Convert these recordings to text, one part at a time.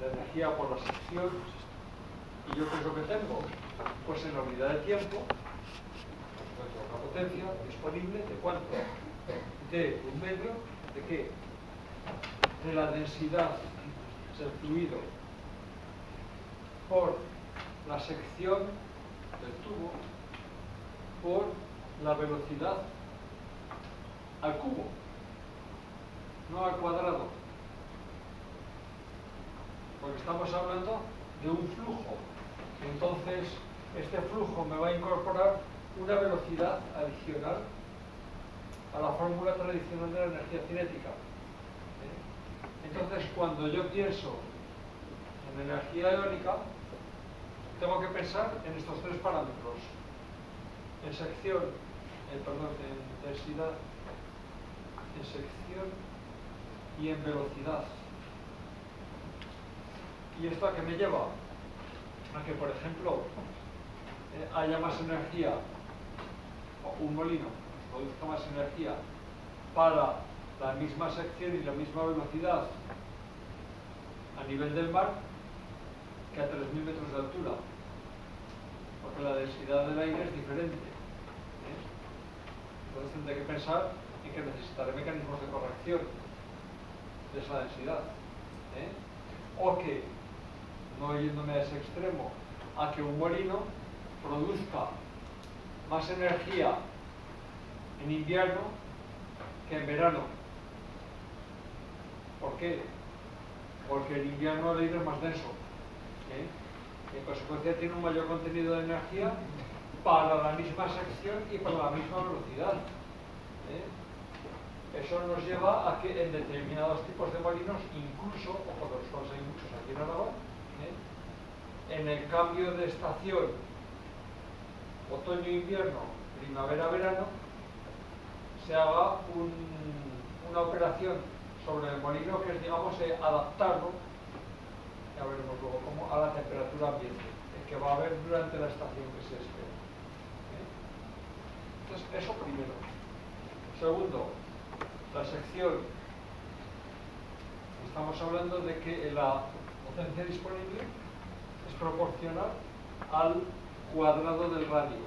de energía por la sección, y yo qué es lo que tengo, pues en la unidad de tiempo tengo una potencia disponible de ¿cuánto? De un medio de qué, de la densidad del fluido por la sección del tubo por la velocidad al cubo, no al cuadrado, porque estamos hablando de un flujo. Entonces este flujo me va a incorporar una velocidad adicional a la fórmula tradicional de la energía cinética. Entonces, cuando yo pienso en energía eólica, tengo que pensar en estos tres parámetros: en sección, en densidad, en sección y en velocidad. ¿Y esto a qué me lleva? A que, por ejemplo, haya más energía, o un molino produzca más energía para la misma sección y la misma velocidad a nivel del mar que a 3.000 metros de altura, porque la densidad del aire es diferente. Entonces tendré que pensar en que necesitaré mecanismos de corrección de esa densidad. O que, no yéndome a ese extremo, a que un molino produzca más energía en invierno que en verano. ¿Por qué? Porque en invierno el aire es más denso. En consecuencia tiene un mayor contenido de energía para la misma sección y para la misma velocidad. Eso nos lleva a que en determinados tipos de molinos, incluso, ojo, de los cuales hay muchos aquí en Aragón, en el cambio de estación otoño-invierno, primavera-verano, se haga una operación sobre el molino que es, digamos, adaptarlo, ya veremos luego cómo, a la temperatura ambiente que va a haber durante la estación que se espera. Entonces, eso primero. Segundo, la sección. Estamos hablando de que la potencia disponible es proporcional al cuadrado del radio.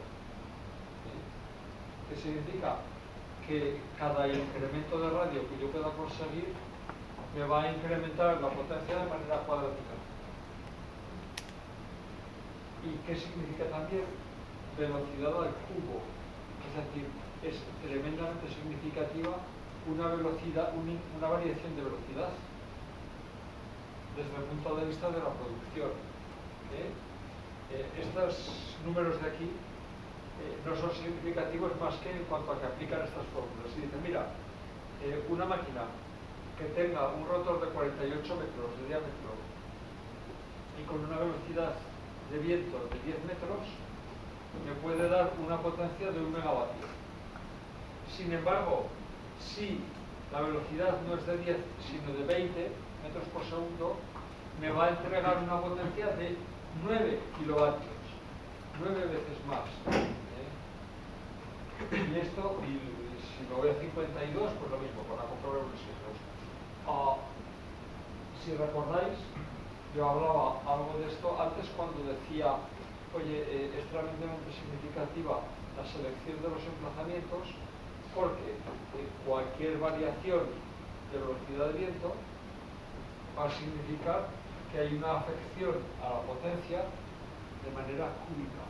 ¿Qué significa? Que cada incremento de radio que yo pueda conseguir me va a incrementar la potencia de manera cuadrática. ¿Y qué significa también? Velocidad al cubo. Es decir, es tremendamente significativa una velocidad, una variación de velocidad desde el punto de vista de la producción. Estos números de aquí no son significativos más que en cuanto a que aplican estas fórmulas. Y dicen, mira, una máquina que tenga un rotor de 48 metros de diámetro y con una velocidad de viento de 10 metros, me puede dar una potencia de 1 megavatio. Sin embargo, si la velocidad no es de 10, sino de 20 metros por segundo, me va a entregar una potencia de 9 kilovatios, 9 veces más. Y esto, y si me voy a 52, pues lo mismo, para comprobar los signos. Si recordáis, yo hablaba algo de esto antes cuando decía, oye, es tremendamente significativa la selección de los emplazamientos, porque cualquier variación de velocidad de viento va a significar que hay una afección a la potencia de manera cúbica.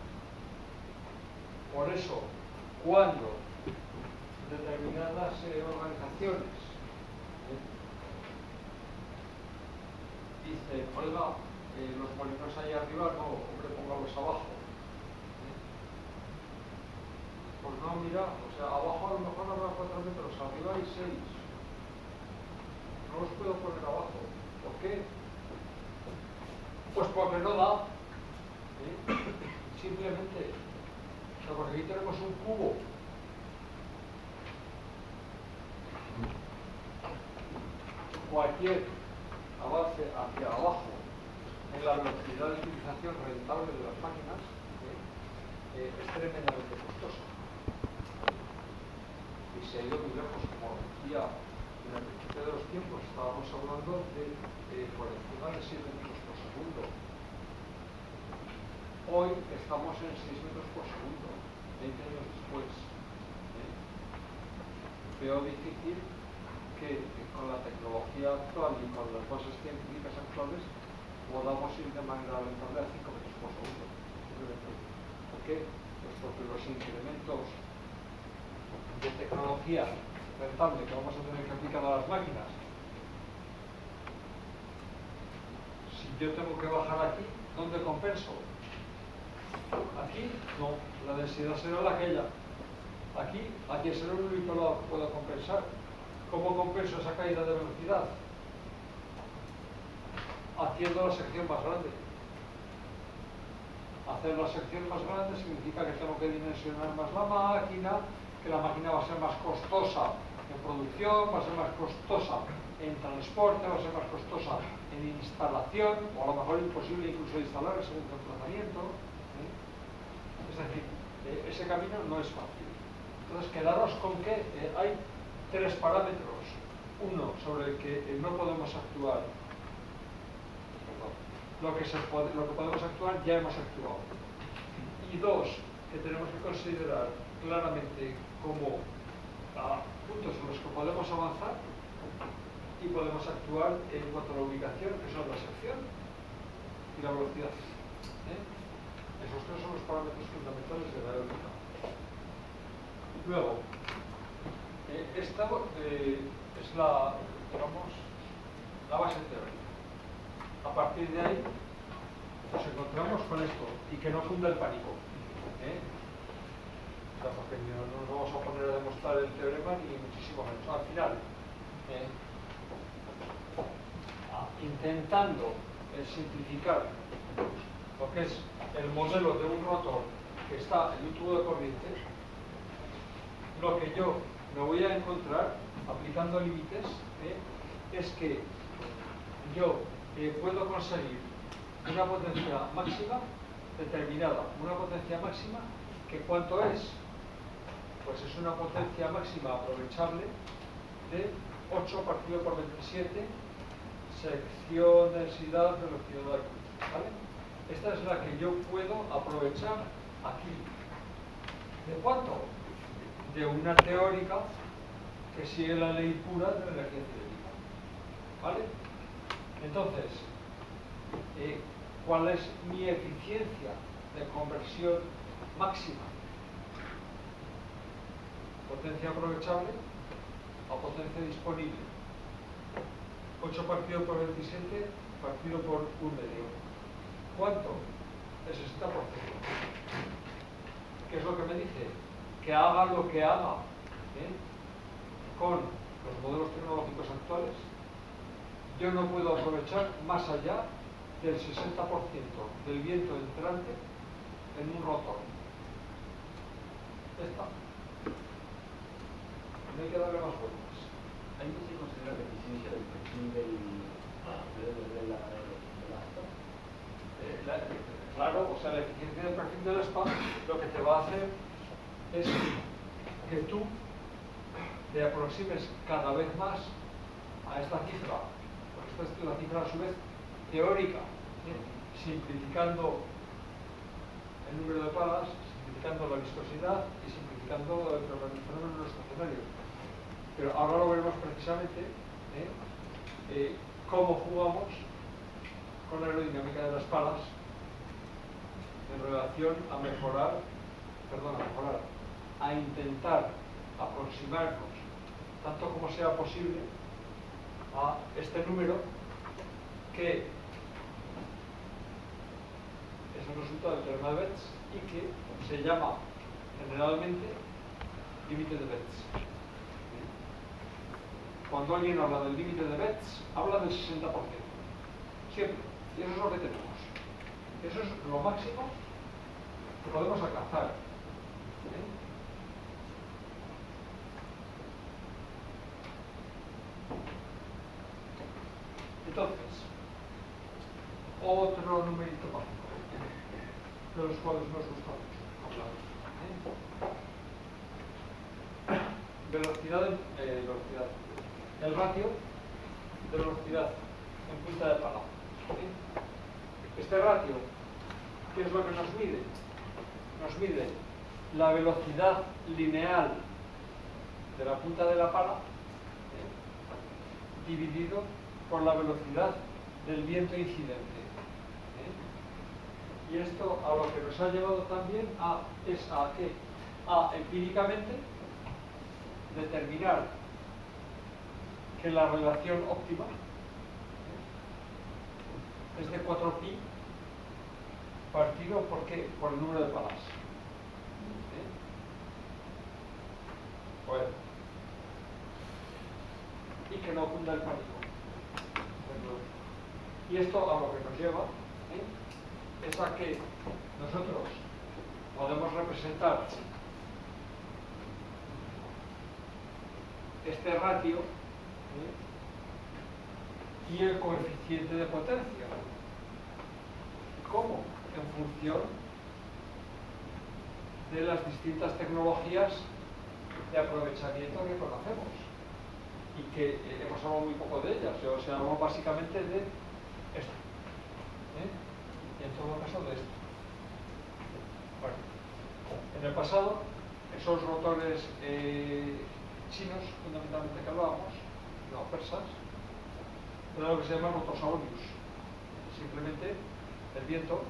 Por eso, cuando determinadas organizaciones dicen, oiga, los molinos ahí arriba, no, hombre, póngalos abajo. Pues no, mira, o sea, abajo a lo mejor habrá 4 metros, arriba hay 6. No los puedo poner abajo. ¿Por qué? Pues porque no da. Simplemente. O sea, porque aquí tenemos un cubo. Cualquier avance hacia abajo en la velocidad de utilización rentable de las máquinas es tremendamente costoso. Y se ha ido muy lejos, como decía en el principio de los tiempos, estábamos hablando de por encima de 7.000 Hoy estamos en 6 metros por segundo, 20 años después. Veo difícil que con la tecnología actual y con las bases científicas actuales podamos ir de manera lamentable a 5 metros por segundo. ¿Por qué? Pues porque los incrementos de tecnología rentable que vamos a tener que aplicar a las máquinas, si yo tengo que bajar aquí, ¿dónde compenso? Aquí no, la densidad será la aquella. Aquí será el único lado que puedo compensar. ¿Cómo compenso esa caída de velocidad? Haciendo la sección más grande. Hacer la sección más grande significa que tengo que dimensionar más la máquina, que la máquina va a ser más costosa en producción, va a ser más costosa en transporte, va a ser más costosa en instalación, o a lo mejor imposible incluso instalar ese desplazamiento. Es decir, ese camino no es fácil. Entonces, quedaros con que hay 3 parámetros. Uno, sobre el que no podemos actuar. Lo que podemos actuar ya hemos actuado. Y 2, que tenemos que considerar claramente como puntos en los que podemos avanzar y podemos actuar en cuanto a la ubicación, que son la sección y la velocidad. Esos 3 son los parámetros fundamentales de la aerónica. Luego, esta es la base teórica. A partir de ahí nos encontramos con esto y que no funda el pánico. Porque no nos vamos a poner a demostrar el teorema ni muchísimo menos. Al final, intentando simplificar lo que es el modelo de un rotor que está en un tubo de corriente, lo que yo me voy a encontrar aplicando límites es que yo puedo conseguir una potencia máxima determinada, una potencia máxima que ¿cuánto es? Pues es una potencia máxima aprovechable de 8 partido por 27 sección, densidad, velocidad. ¿Vale? Esta es la que yo puedo aprovechar aquí. ¿De cuánto? De una teórica que sigue la ley pura de la energía cinética. ¿Vale? Entonces, ¿cuál es mi eficiencia de conversión máxima? Potencia aprovechable a potencia disponible. 8 partido por 27 partido por 1/2. ¿Cuánto? El 60%. ¿Qué es lo que me dice? Que haga lo que haga con los modelos tecnológicos actuales, yo no puedo aprovechar más allá del 60% del viento entrante en un rotor. Ya está. No hay que darle más vueltas. ¿Ahí no se considera la eficiencia del perfil del asta? Claro, o sea, la eficiencia del perfil del ASPA lo que te va a hacer es que tú te aproximes cada vez más a esta cifra, porque esta es la cifra a su vez teórica, simplificando el número de palas, simplificando la viscosidad y simplificando el fenómeno estacionario. Pero ahora lo veremos precisamente cómo jugamos con la aerodinámica de las palas en relación a intentar aproximarnos tanto como sea posible a este número que es el resultado del teorema de Betz y que se llama generalmente límite de Betz. Cuando alguien habla del límite de Betz, habla del 60%. Siempre. Y eso es lo que tenemos. Eso es lo máximo que podemos alcanzar. Entonces, otro numerito mágico, de los cuales nos gusta mucho hablar. Velocidad, el ratio de velocidad en punta de pala. Este ratio ¿qué es lo que nos mide? Nos mide la velocidad lineal de la punta de la pala dividido por la velocidad del viento incidente. Y esto a lo que nos ha llevado también es a empíricamente determinar que la relación óptima es de 4pi partido por el número de palas. Bueno. Y que no cunda el pánico. Y esto a lo que nos lleva es a que nosotros podemos representar este ratio y el coeficiente de potencia. ¿Cómo? En función de las distintas tecnologías de aprovechamiento que conocemos y que hemos hablado muy poco de ellas. O sea, hablamos básicamente de esto. Y en todo caso de esto. Bueno, en el pasado, esos rotores chinos, fundamentalmente que hablábamos, no persas, era lo que se llama rotosaurius. Simplemente el viento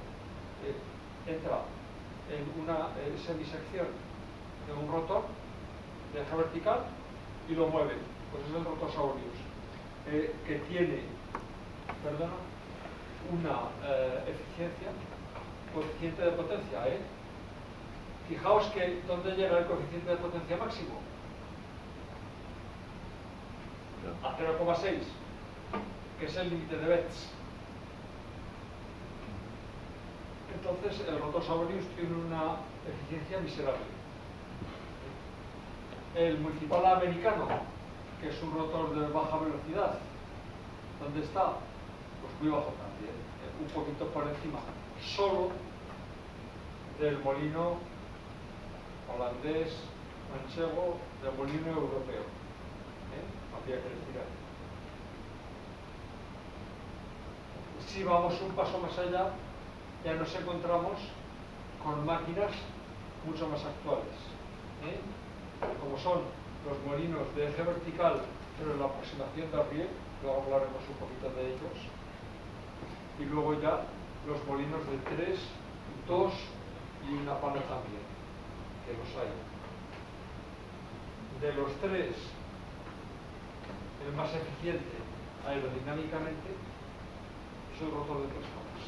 entra en una semisección de un rotor de eje vertical y lo mueve. Pues es el rotosaurius, que tiene, una eficiencia, coeficiente de potencia. Fijaos que ¿dónde llega el coeficiente de potencia máximo? A 0,6, que es el límite de Betz. Entonces el rotosaurius tiene una eficiencia miserable. El municipal americano, que es un rotor de baja velocidad, ¿dónde está? Pues muy bajo también, un poquito por encima, solo del molino holandés, manchego, del molino europeo. Habría que decir ahí. Si vamos un paso más allá, ya nos encontramos con máquinas mucho más actuales, como son los molinos de eje vertical, pero en la aproximación de Arrier, luego hablaremos un poquito de ellos, y luego ya los molinos de 3, 2 y una pala también, que los hay. De los 3, el más eficiente aerodinámicamente es el rotor de 3 palas.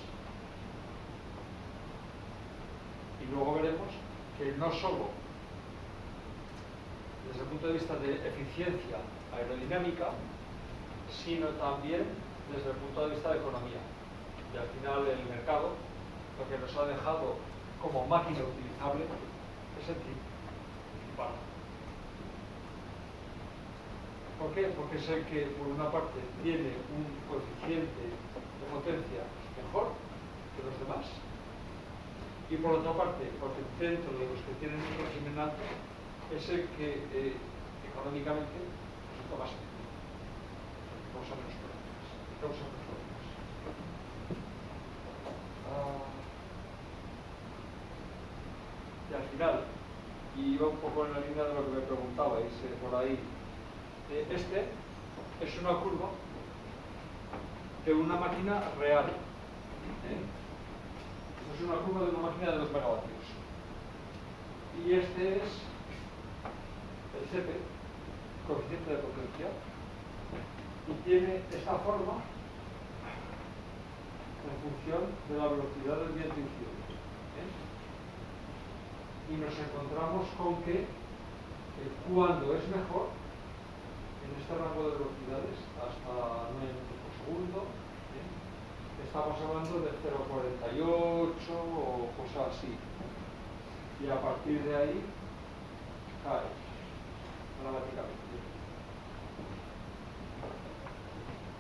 Y luego veremos que no solo desde el punto de vista de eficiencia aerodinámica, sino también desde el punto de vista de economía. Y al final el mercado lo que nos ha dejado como máquina utilizable es el principal. ¿Por qué? Porque es el que, por una parte, tiene un coeficiente de potencia mejor que los demás, y por otra parte, porque dentro de los que tienen un régimen alto, es el que económicamente resulta más efectivo, causa menos problemas. Y al final, y iba un poco en la línea de lo que me preguntabais por ahí, este es una curva de una máquina real. Es una curva de una máquina de 2 megavatios. Y este es el CP, coeficiente de potencia, y tiene esta forma en función de la velocidad del viento incidente. Y nos encontramos con que cuando es mejor, en este rango de velocidades, hasta 9 metros por segundo, estamos hablando de 0,48 o cosas así. Y a partir de ahí cae dramáticamente.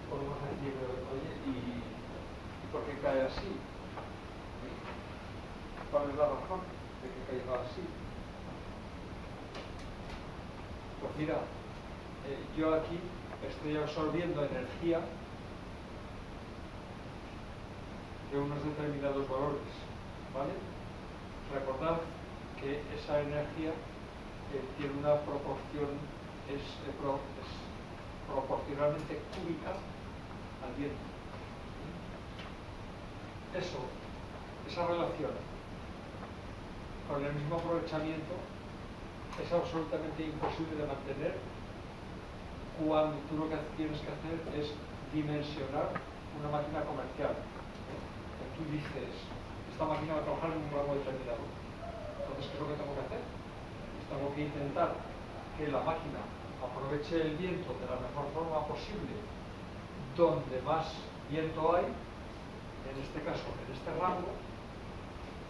Podemos decir, oye, ¿y por qué cae así? ¿Cuál es la razón de que caiga así? Pues mira, yo aquí estoy absorbiendo energía de unos determinados valores. ¿vale? Recordad que esa energía tiene una proporción, es proporcionalmente cúbica al viento. Esa relación con el mismo aprovechamiento es absolutamente imposible de mantener cuando tú lo que tienes que hacer es dimensionar una máquina comercial. Tú dices, esta máquina va a trabajar en un rango determinado. Entonces, ¿qué es lo que tengo que hacer? Pues tengo que intentar que la máquina aproveche el viento de la mejor forma posible donde más viento hay, en este caso, en este rango,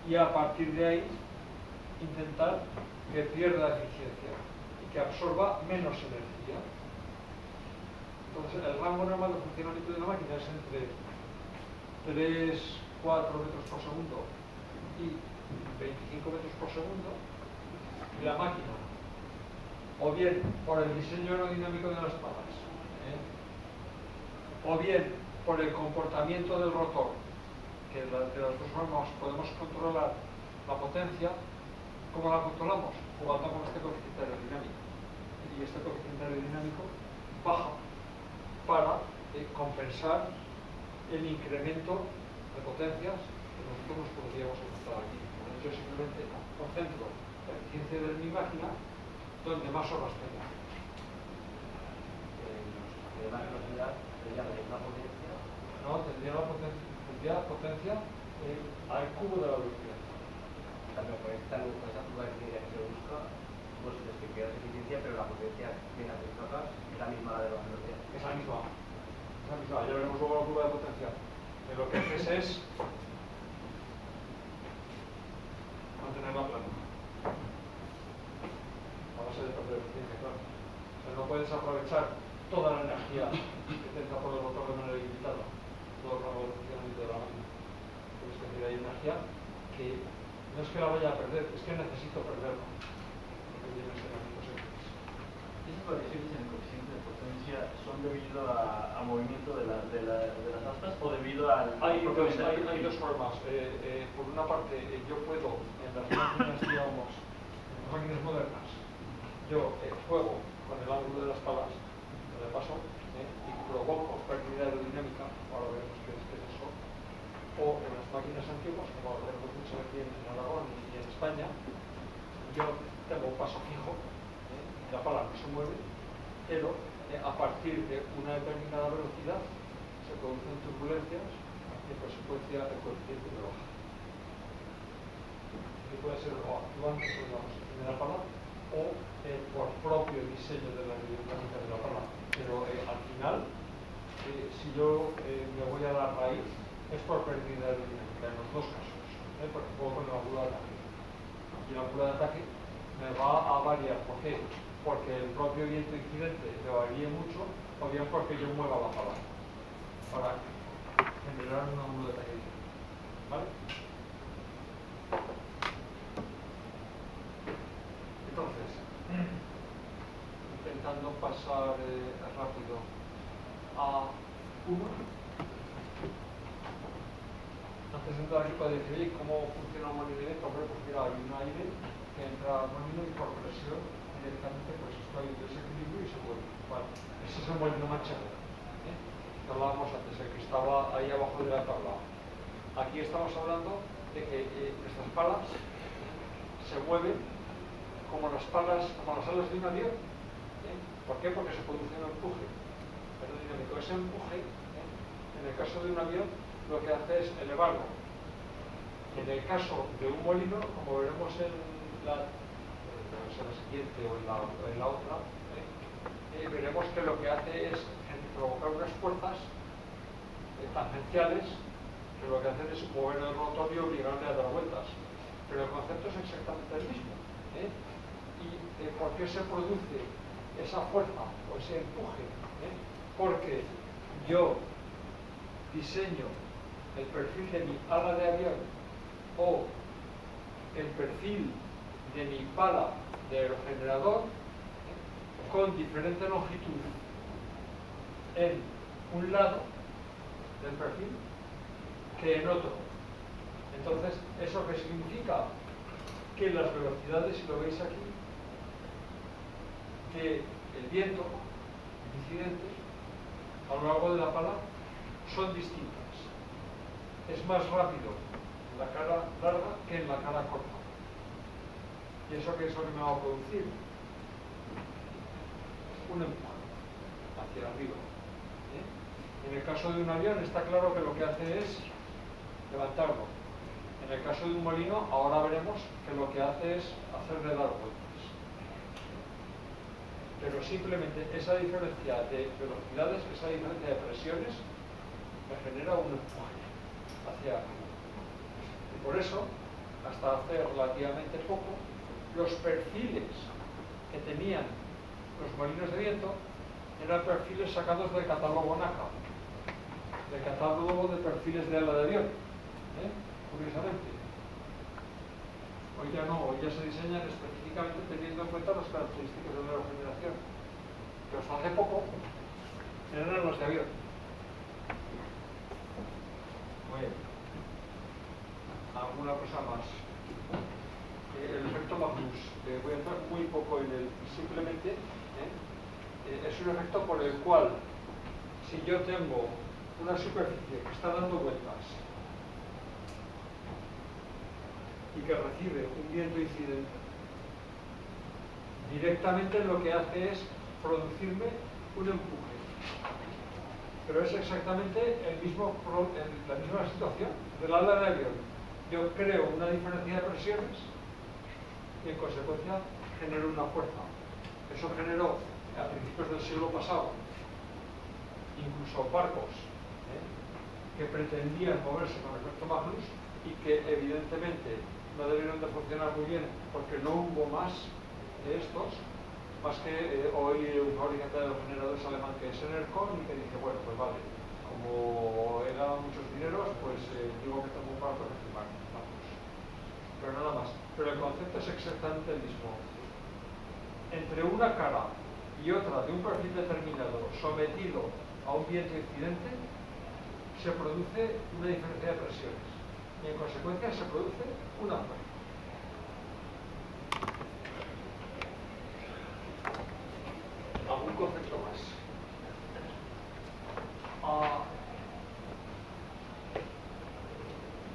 y a partir de ahí intentar que pierda eficiencia y que absorba menos energía. Entonces, el rango normal de funcionamiento de una máquina es entre 3, 4 metros por segundo y 25 metros por segundo, y la máquina, o bien por el diseño aerodinámico de las palas, o bien por el comportamiento del rotor, que de las dos formas podemos controlar la potencia. ¿Cómo la controlamos? Jugando con este coeficiente aerodinámico. Y este coeficiente aerodinámico baja para compensar el incremento de potencias que nosotros nos podríamos encontrar aquí. Entonces yo simplemente concentro la eficiencia de mi máquina donde más horas tenga. Además, velocidad sería la misma potencia. No, tendría potencia al cubo de la velocidad. También con esa curva de eficiencia que se busca, pues es que pierdas eficiencia, pero la potencia que la que sacas es la misma de la velocidad. Es la misma. Ya veremos luego la curva de potencia. Lo que haces es mantenerla plana. A base de perder eficiencia, claro. O sea, no puedes aprovechar toda la energía que te entra por el motor de manera ilimitada, todo el rango de funcionamiento de la máquina. Es decir, hay energía que no es que la vaya a perder, es que necesito perderla. Porque tiene entrenamientos X. ¿Esas variaciones en el coeficiente de potencia son debido a movimiento de las aspas o debido al... Hay dos formas. Por una parte, yo puedo, en las máquinas, digamos, en las máquinas modernas, yo juego con el ángulo de las palas, de paso, y provoco pérdida aerodinámica, ahora veremos qué es eso. O en las máquinas antiguas, como tenemos mucho aquí en Aragón y en España, yo tengo un paso fijo, la pala no se mueve, pero a partir de una determinada velocidad se producen turbulencias y en consecuencia el coeficiente me baja. Que puede ser o actuando sobre la posición de la pala o por propio diseño de la aerodinámica de la pala. Pero al final, si yo me voy a la raíz, es por pérdida aerodinámica en los dos casos, porque puedo poner la curva de ataque. Y la curva de ataque me va a variar. ¿Por qué? Porque el propio viento incidente me varíe mucho, o bien porque yo mueva la pala para generar un ángulo de ataque. ¿Vale? Entonces, intentando pasar rápido a 1. Antes de entrar aquí para decir, oye, ¿cómo funciona un molino de viento? Hombre, pues mira, hay un aire que entra al molino y por presión directamente pues está en desequilibrio y se vuelve. Vale, ese es el molino manchego. Que hablábamos antes, el que estaba ahí abajo de la tabla. Aquí estamos hablando de que nuestras palas se mueven como las alas de un avión. ¿Por qué? Porque se produce un empuje aerodinámico. Ese empuje, en el caso de un avión, lo que hace es elevarlo. En el caso de un molino, como veremos en la siguiente o en la otra, veremos que lo que hace es provocar unas fuerzas tangenciales que lo que hacen es mover el rotor y obligarle a dar vueltas. Pero el concepto es exactamente el mismo. ¿Y por qué se produce esa fuerza o ese empuje? Porque yo diseño el perfil de mi ala de avión o el perfil de mi pala de aerogenerador con diferente longitud en un lado del perfil que en otro. Entonces, ¿eso qué significa? Que las velocidades, si lo veis aquí, que el viento, el incidente, a lo largo de la pala, son distintas. Es más rápido en la cara larga que en la cara corta. ¿Y eso qué es lo que me va a producir? Un empuje hacia arriba. En el caso de un avión está claro que lo que hace es levantarlo. En el caso de un molino, ahora veremos que lo que hace es hacerle dar vueltas. Pero simplemente esa diferencia de velocidades, esa diferencia de presiones, me genera un empuje hacia arriba. Y por eso, hasta hace relativamente poco, los perfiles que tenían los molinos de viento eran perfiles sacados del catálogo NACA, del catálogo de perfiles de ala de avión, curiosamente. Hoy ya no, hoy ya se diseñan específicamente teniendo en cuenta las características de la aerogeneración, que hasta hace poco eran los de avión. Muy bien. ¿Alguna cosa más? El efecto Magnus, voy a entrar muy poco en él, simplemente es un efecto por el cual, si yo tengo una superficie que está dando vueltas y que recibe un viento incidente, directamente lo que hace es producirme un empuje. Pero es exactamente la misma situación del ala de avión. Yo creo una diferencia de presiones y en consecuencia genero una fuerza. Eso generó a principios del siglo pasado incluso barcos que pretendían moverse con efecto Magnus y que evidentemente no debieron de funcionar muy bien porque no hubo más de estos, más que hoy un fabricante de generadores alemán que es Enercon y que dice, bueno, pues vale, como he ganado muchos dineros, pues digo que tengo un barco que firmar, Magnus. Pero nada más. Pero el concepto es exactamente el mismo. Entre una cara y otra de un perfil determinado sometido a un viento incidente, se produce una diferencia de presiones y en consecuencia se produce una fuerza. ¿Algún concepto más?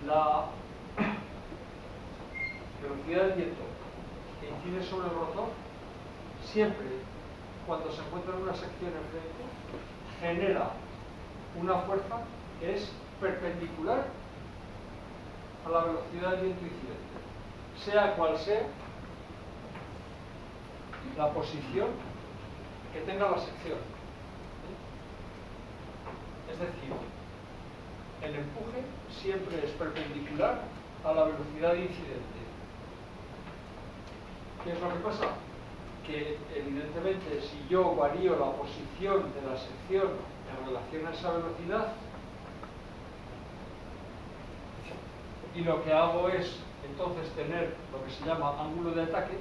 La velocidad del viento que incide sobre el rotor siempre, cuando se encuentra en una sección enfrente, genera una fuerza que es perpendicular a la velocidad del viento incidente, sea cual sea la posición que tenga la sección. Es decir, el empuje siempre es perpendicular a la velocidad de incidente. ¿Qué es lo que pasa? Que evidentemente si yo varío la posición de la sección en relación a esa velocidad y lo que hago es entonces tener lo que se llama ángulo de ataque,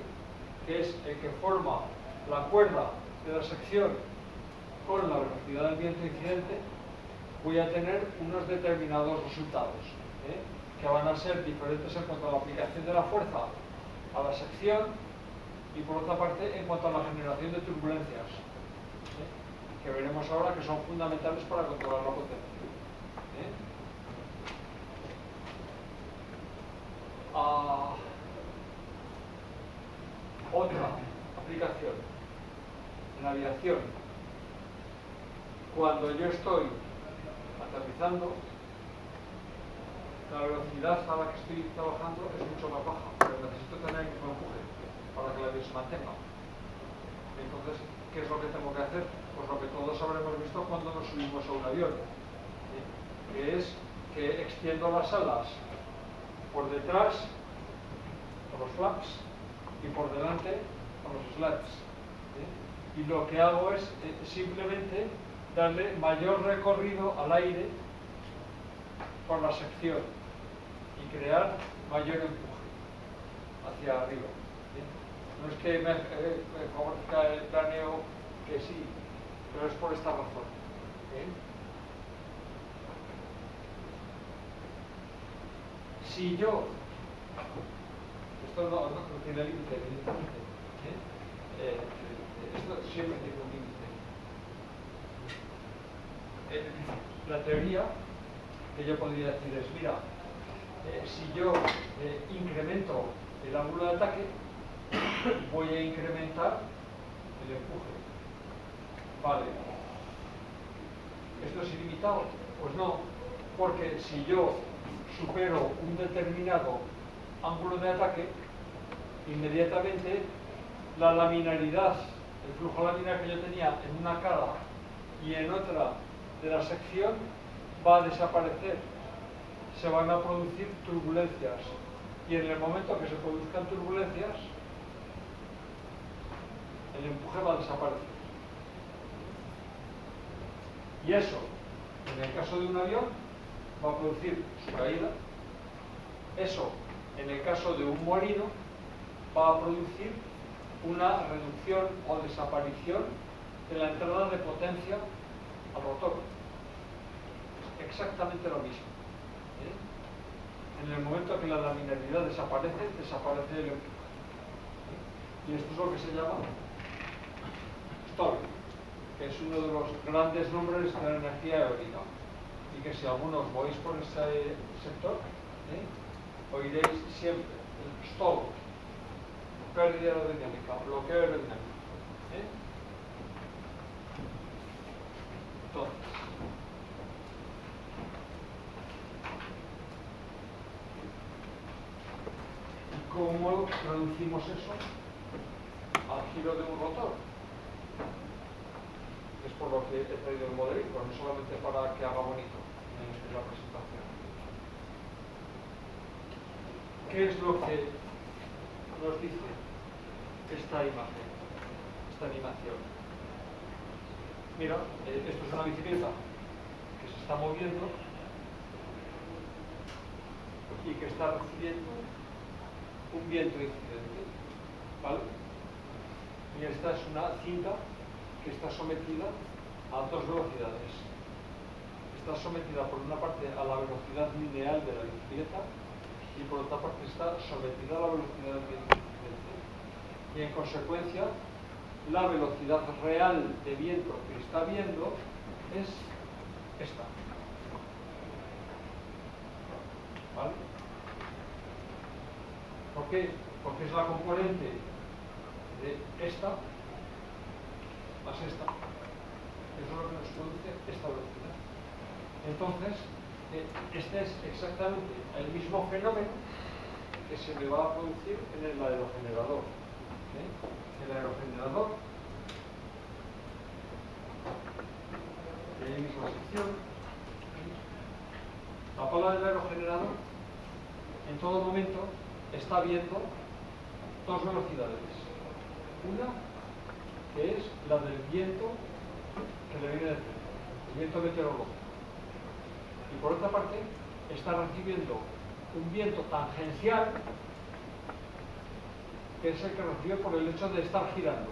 que es el que forma la cuerda de la sección con la velocidad del viento incidente, voy a tener unos determinados resultados que van a ser diferentes en cuanto a la aplicación de la fuerza a la sección y por otra parte en cuanto a la generación de turbulencias que veremos ahora que son fundamentales para controlar la potencia. Otra aplicación en aviación, cuando yo estoy aterrizando, la velocidad a la que estoy trabajando es mucho más baja, pero necesito tener el mismo empuje para que el avión se mantenga. Entonces, ¿qué es lo que tengo que hacer? Pues lo que todos habremos visto cuando nos subimos a un avión, que es que extiendo las alas por detrás con los flaps y por delante con los slats. Y lo que hago es simplemente darle mayor recorrido al aire por la sección y crear mayor empuje hacia arriba. No es que me favorezca el planeo, que sí, pero es por esta razón. si yo, esto no tiene límite, evidentemente, esto siempre tiene un límite. La teoría que yo podría decir es, mira, si yo incremento el ángulo de ataque, voy a incrementar el empuje. Vale. ¿Esto es ilimitado? Pues no, porque si yo supero un determinado ángulo de ataque, inmediatamente la laminaridad, el flujo laminar que yo tenía en una cara y en otra de la sección va a desaparecer. Se van a producir turbulencias y en el momento que se produzcan turbulencias, el empuje va a desaparecer. Y eso, en el caso de un avión, va a producir su caída. Eso, en el caso de un molino, va a producir una reducción o desaparición de la entrada de potencia al rotor. Es exactamente lo mismo. En el momento que la laminaridad desaparece, desaparece el empuje. Y esto es lo que se llama Stall, que es uno de los grandes nombres de la energía eólica. Y que si algunos vais por ese sector, oiréis siempre el stall, pérdida aerodinámica, bloqueo aerodinámico. Entonces, ¿cómo traducimos eso al giro de un rotor? Es por lo que he traído el modelito, no solamente para que haga bonito en la presentación. ¿Qué es lo que nos dice esta imagen, esta animación? Mira, esto es una bicicleta que se está moviendo y que está recibiendo un viento incidente, ¿vale? Y esta es una cinta que está sometida a dos velocidades. Está sometida por una parte a la velocidad lineal de la bicicleta y por otra parte está sometida a la velocidad del viento incidente. Y en consecuencia, la velocidad real de viento que está viendo es esta. ¿Vale? ¿Por qué? Porque es la componente de esta más esta. Eso es lo que nos produce esta velocidad. Entonces, este es exactamente el mismo fenómeno que se me va a producir en el aerogenerador. El aerogenerador, en la misma sección, la pala del aerogenerador en todo momento está viendo dos velocidades. Una que es la del viento que le viene de frente, el viento meteorológico. Y por otra parte, está recibiendo un viento tangencial, que es el que recibe por el hecho de estar girando.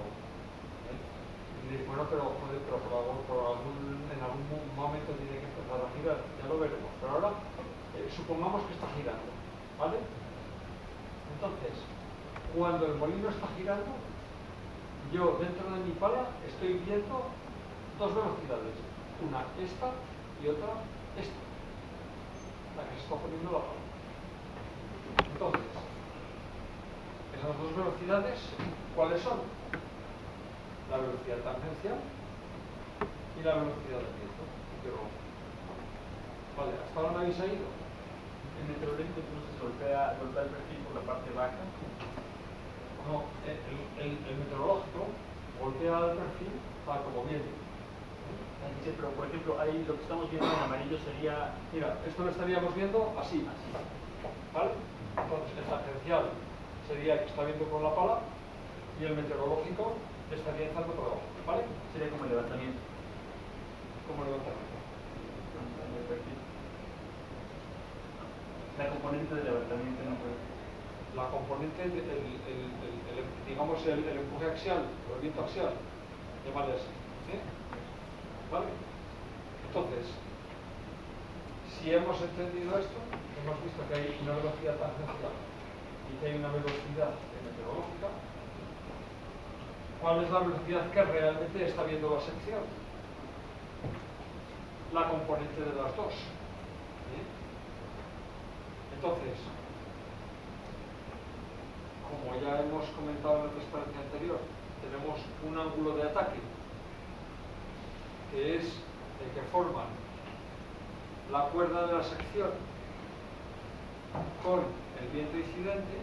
Y dices, bueno, pero en algún momento tiene que empezar a girar, ya lo veremos. Pero ahora, supongamos que está girando, ¿vale? Entonces, cuando el molino está girando, yo dentro de mi pala estoy viendo dos velocidades, una esta y otra esta, la que se está poniendo la pala. Entonces, esas dos velocidades, ¿cuáles son? La velocidad tangencial y la velocidad del viento. Vale, ¿hasta ahora me habéis oído? El meteorológico entonces golpea el perfil por la parte baja. No, el meteorológico golpea el perfil para como viene. Sí, pero por ejemplo, ahí lo que estamos viendo en amarillo sería... Mira, esto lo estaríamos viendo así. ¿Vale? Entonces, el tangencial sería el que está viendo con la pala y el meteorológico estaría echando por abajo. ¿Vale? Sería como el levantamiento. Como levantamiento. El perfil. La componente de levantamiento no puede. La componente, digamos, el empuje axial, o el viento axial, llamarle así. ¿Sí? ¿Vale? Entonces, si hemos entendido esto, hemos visto que hay una velocidad tangencial y que hay una velocidad meteorológica. ¿Cuál es la velocidad que realmente está viendo la sección? La componente de las dos. Entonces, como ya hemos comentado en la transparencia anterior, tenemos un ángulo de ataque que es el que forman la cuerda de la sección con el viento incidente,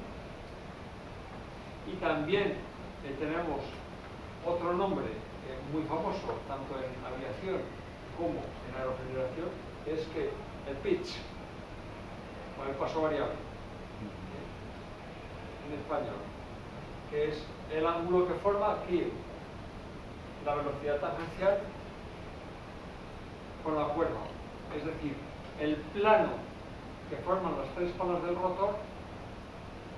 y también tenemos otro nombre muy famoso tanto en aviación como en aerogeneración, es que el pitch, o el paso variable en español, que es el ángulo que forma aquí la velocidad tangencial con la cuerda, es decir, el plano que forman las tres palas del rotor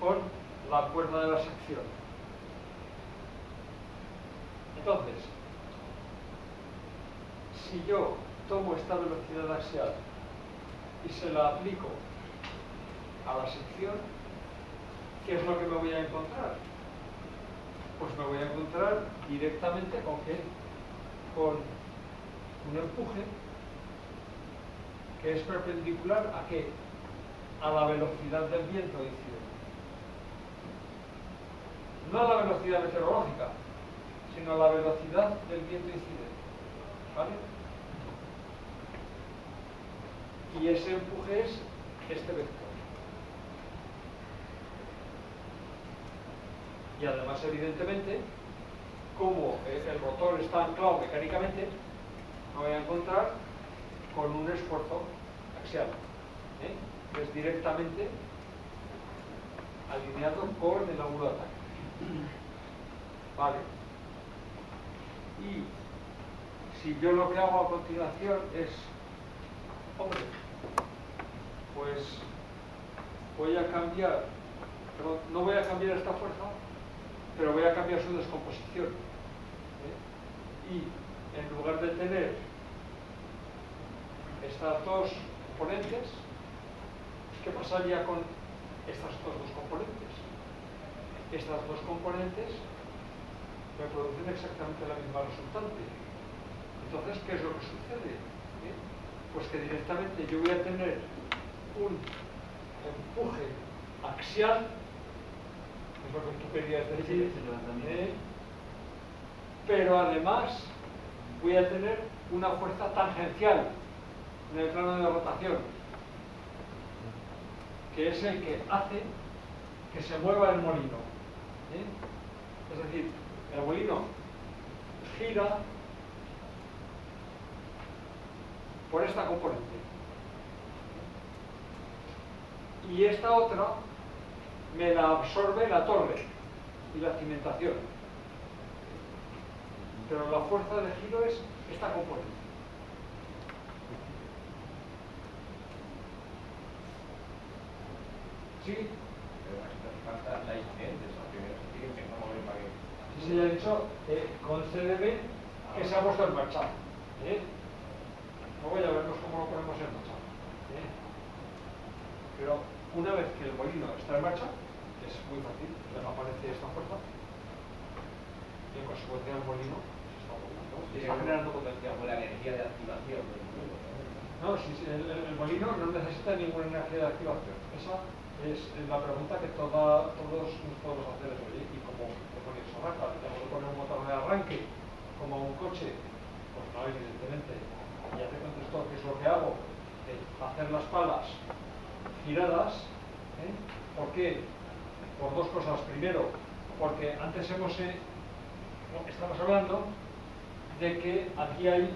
con la cuerda de la sección. Entonces, si yo tomo esta velocidad axial y se la aplico a la sección, ¿qué es lo que me voy a encontrar? Pues me voy a encontrar directamente con ¿qué? Con un empuje que es perpendicular ¿a qué? A la velocidad del viento incidente. No a la velocidad meteorológica, sino a la velocidad del viento incidente. ¿Vale? Y ese empuje es este vector. Y además, evidentemente, como el rotor está anclado mecánicamente, me voy a encontrar con un esfuerzo axial, que es directamente alineado con el ángulo de ataque. Vale. Y si yo lo que hago a continuación es, hombre, pues voy a cambiar, no voy a cambiar esta fuerza, pero voy a cambiar su descomposición. Y en lugar de tener estas dos componentes, ¿qué pasaría con estas dos componentes? Estas dos componentes me producen exactamente la misma resultante. Entonces, ¿qué es lo que sucede? Pues que directamente yo voy a tener un empuje axial, es lo que tú querías decir, pero además voy a tener una fuerza tangencial en el plano de rotación, que es el que hace que se mueva el molino. Es decir, el molino gira por esta componente. Y esta otra me la absorbe la torre y la cimentación. Pero la fuerza de giro es esta componente. ¿Sí? Pero aquí falta la incidente, o sea, primero se tiene que empezar a mover para que... Sí, se ha dicho, concédeme que se ha puesto en marcha. Luego ya veremos cómo lo ponemos en marcha. Pero una vez que el molino está en marcha, es muy fácil, aparece esta fuerza y en consecuencia el molino se está moviendo, está generando potencia. Como la energía de activación del molino. No, si el molino no necesita ninguna energía de activación. Esa es la pregunta que todos nos podemos hacer. ¿Y cómo se arranca? ¿Tenemos que poner un motor de arranque como un coche? Pues no, evidentemente. Ya te contestó qué es lo que hago. Hacer las palas giradas. ¿Por qué? Por dos cosas. Primero, porque antes estamos hablando de que aquí hay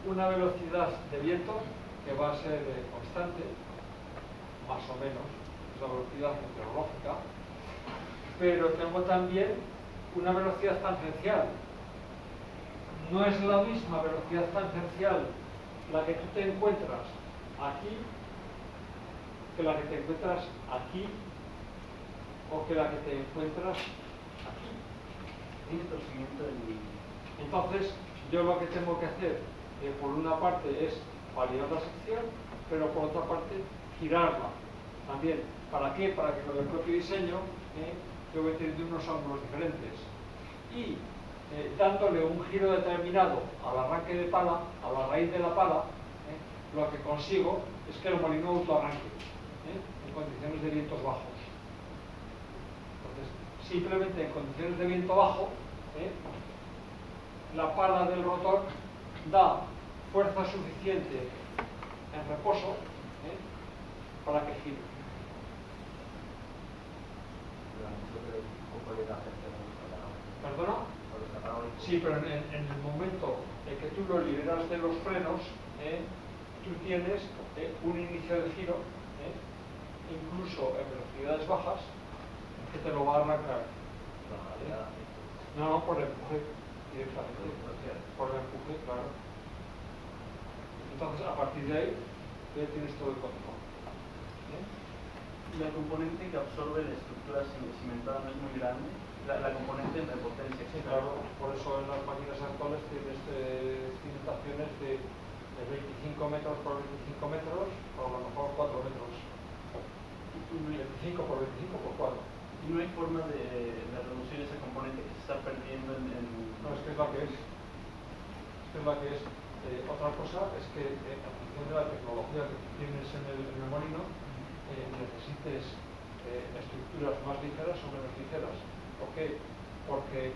una velocidad de viento que va a ser constante, más o menos, es la velocidad meteorológica, pero tengo también una velocidad tangencial. No es la misma velocidad tangencial la que tú te encuentras aquí que la que te encuentras aquí o que la que te encuentras aquí. Entonces, yo lo que tengo que hacer, por una parte, es validar la sección pero por otra parte girarla también. ¿Para qué? Para que con el propio diseño yo voy teniendo unos ángulos diferentes y dándole un giro determinado al arranque de pala, a la raíz de la pala, lo que consigo es que el molino autoarranque en condiciones de vientos bajos. Entonces, simplemente en condiciones de viento bajo, la pala del rotor da fuerza suficiente en reposo para que gire. ¿Perdona? Sí, pero en el momento en que tú lo liberas de los frenos, tú tienes un inicio de giro, incluso en velocidades bajas, que te lo va a arrancar. No, por el empuje directamente. Por el empuje, claro. Entonces, a partir de ahí, ya tienes todo el control. La componente que absorbe la estructura cimentada no es muy grande. La componente de potencia. Sí, claro, por eso en las máquinas actuales tienes cimentaciones de 25 metros por 25 metros, o a lo mejor 4 metros. 25 por 25 por 4. ¿Y no hay forma de reducir esa componente que se está perdiendo en... No, es que es la que es. Es la que es. Otra cosa es que en función de la tecnología que tienes en el molino, necesites estructuras más ligeras o menos ligeras. ¿Por qué? Porque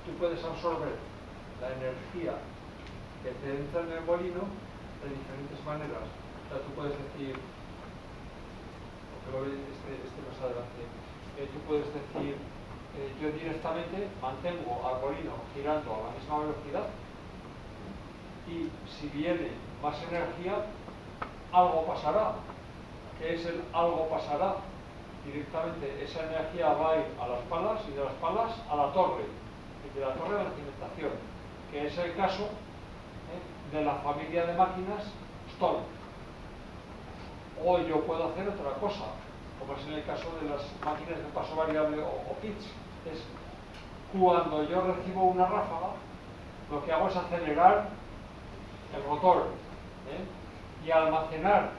tú puedes absorber la energía que te entra en el molino de diferentes maneras. O sea, tú puedes decir, porque lo veis más adelante, tú puedes decir, yo directamente mantengo al molino girando a la misma velocidad y si viene más energía, algo pasará. ¿Qué es el algo pasará? Directamente esa energía va a ir a las palas y de las palas a la torre, y de la torre a la cimentación, que es el caso de la familia de máquinas Stoll. O yo puedo hacer otra cosa, como es en el caso de las máquinas de paso variable o pitch. Es cuando yo recibo una ráfaga, lo que hago es acelerar el rotor y almacenar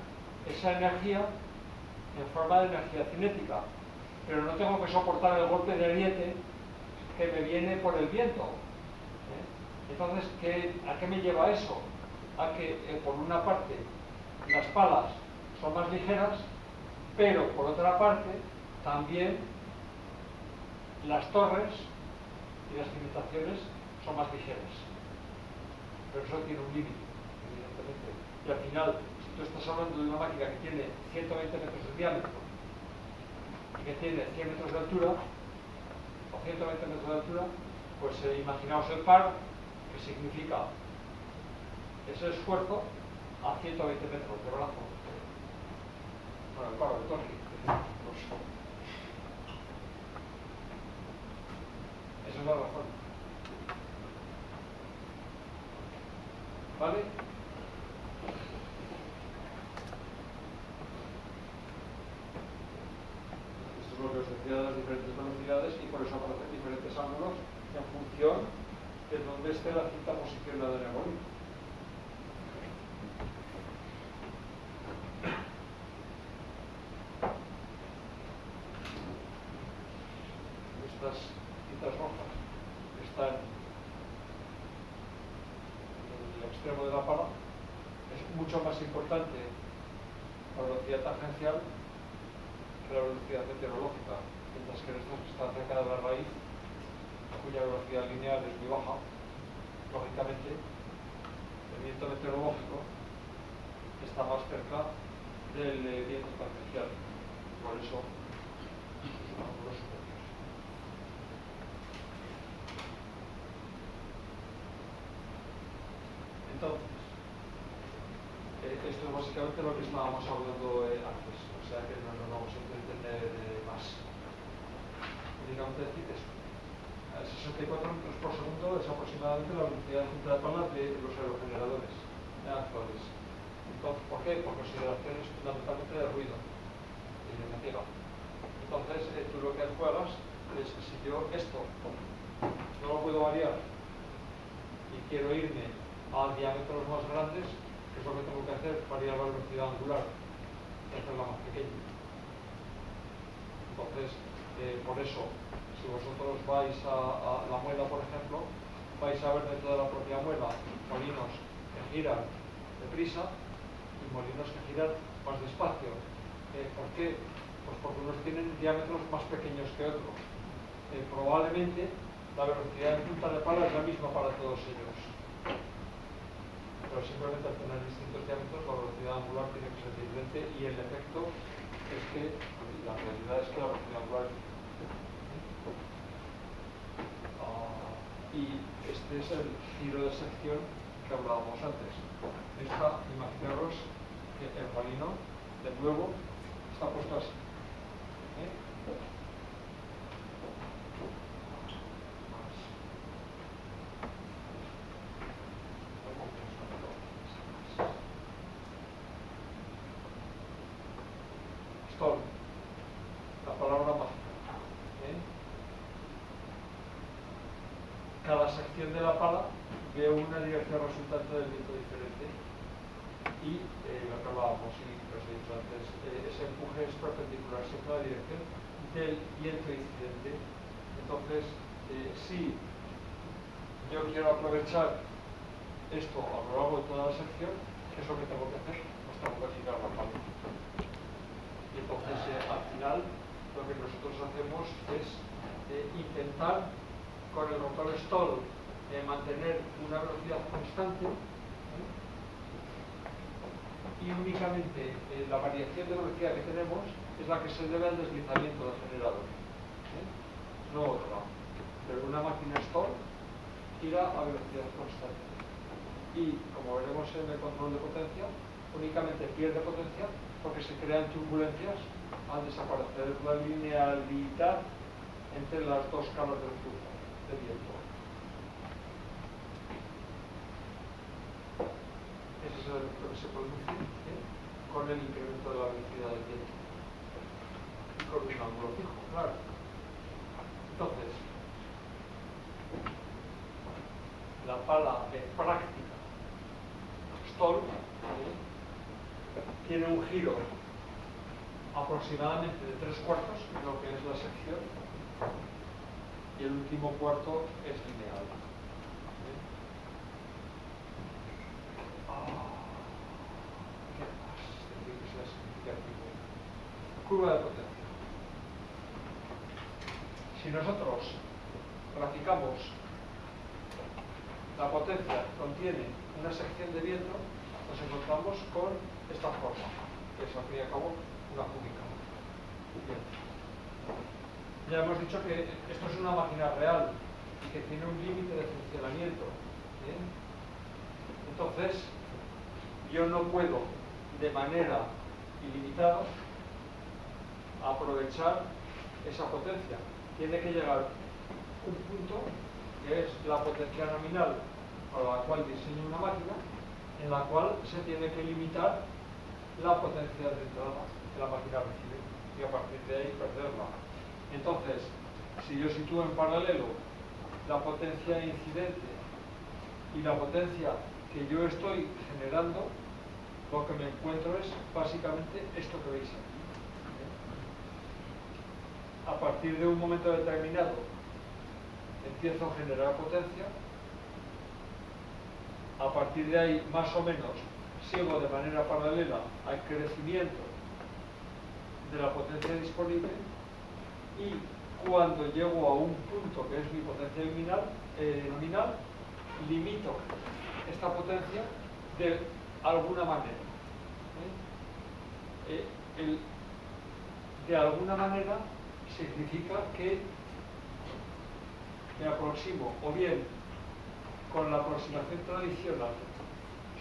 esa energía en forma de energía cinética, pero no tengo que soportar el golpe de ariete que me viene por el viento. Entonces, ¿a qué me lleva eso? A que, por una parte, las palas son más ligeras, pero por otra parte, también las torres y las cimentaciones son más ligeras. Pero eso tiene un límite, evidentemente. Y al final, si tú estás hablando de una máquina que tiene 120 metros de diámetro y que tiene 100 metros de altura, o 120 metros de altura, pues imaginaos el par, que significa ese esfuerzo a 120 metros de brazo. Bueno, el par de torque. Esa es la razón. ¿Vale? Esto es lo que os decía de las diferentes velocidades y por eso aparecen diferentes ángulos en función de dónde esté la cinta posicionada en el molino. Estas cintas rojas están en el extremo de la pala. Es mucho más importante la velocidad tangencial que la velocidad meteorológica, mientras que en estas que están cerca de la raíz, cuya velocidad lineal es muy baja, lógicamente el viento meteorológico está más cerca del viento tangencial, por eso sus ángulos superiores. Entonces, esto es básicamente lo que estábamos hablando antes, o sea que no nos vamos a entender más. Únicamente decir eso. A 64 metros por segundo es aproximadamente la velocidad de cinta de pala de los aerogeneradores actuales. Entonces, ¿por qué? Por consideraciones fundamentalmente de ruido y de fatiga. Entonces, tú lo que juegas es, si yo esto no lo puedo variar y quiero irme a diámetros más grandes, que es lo que tengo que hacer para ir a la velocidad angular y hacerla más pequeña. Entonces, por eso, si vosotros vais a la muela, por ejemplo, vais a ver dentro de la propia muela molinos que giran deprisa y molinos que giran más despacio. ¿Por qué? Pues porque unos tienen diámetros más pequeños que otros. Probablemente la velocidad de punta de pala es la misma para todos ellos, pero simplemente al tener distintos diámetros la velocidad angular tiene que ser diferente, y el efecto es que, la realidad es que la velocidad angular es diferente. Y este es el giro de sección que hablábamos antes. Imaginaros que el molino, de nuevo, está puesto así. Stall, la palabra mágica. Cada sección de la pala ve una dirección resultante del viento diferente, y lo que hablábamos, y os he dicho antes, ese empuje es perpendicular siempre a la dirección del viento incidente. Entonces, si yo quiero aprovechar esto a lo largo de toda la sección, ¿qué es lo que tengo que hacer? Pues tengo que girar la pala. Y entonces, al final, lo que nosotros hacemos es intentar, con el rotor stall, mantener una velocidad constante, y únicamente la variación de velocidad que tenemos es la que se debe al deslizamiento del generador, no otra. Pero una máquina stall gira a velocidad constante, y como veremos en el control de potencia, únicamente pierde potencia porque se crean turbulencias al desaparecer la linealidad entre las dos caras del flujo de viento. Ese es el efecto que se produce con el incremento de la velocidad del viento y con un ángulo fijo, claro. Entonces, la pala de práctica stall tiene un giro aproximadamente de 3/4, que es lo que es la sección, y el último cuarto es lineal. ¿Qué más? Decir que sea significativo. Curva de potencia. Si nosotros graficamos la potencia contiene una sección de viento, nos encontramos con esta forma, que es al fin y al cabo una cúbica. Bien. Ya hemos dicho que esto es una máquina real y que tiene un límite de funcionamiento. ¿Bien? Entonces, yo no puedo de manera ilimitada aprovechar esa potencia. Tiene que llegar un punto, que es la potencia nominal para la cual diseño una máquina, en la cual se tiene que limitar la potencia de entrada que la máquina recibe, y a partir de ahí perderla. Entonces, si yo sitúo en paralelo la potencia incidente y la potencia que yo estoy generando, lo que me encuentro es básicamente esto que veis aquí. A partir de un momento determinado empiezo a generar potencia. A partir de ahí, más o menos, sigo de manera paralela al crecimiento de la potencia disponible, y cuando llego a un punto que es mi potencia nominal, limito esta potencia de alguna manera. De alguna manera significa que me aproximo o bien con la aproximación tradicional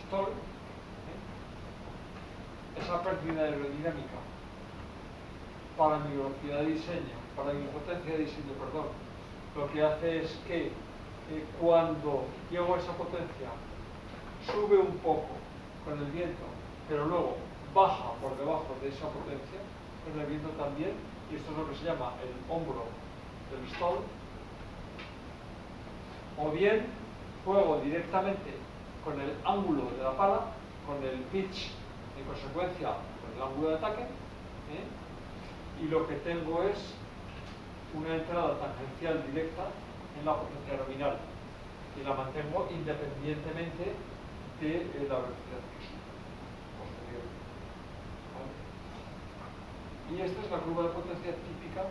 Stall, esa pérdida aerodinámica para mi velocidad de diseño, para mi potencia de diseño, perdón, lo que hace es que cuando llego a esa potencia sube un poco con el viento, pero luego baja por debajo de esa potencia con el viento también, y esto es lo que se llama el hombro del stall. O bien juego directamente con el ángulo de la pala, con el pitch, en consecuencia con el ángulo de ataque, y lo que tengo es una entrada tangencial directa en la potencia nominal y la mantengo independientemente de la velocidad que sube posterior. ¿Vale? Y esta es la curva de potencia típica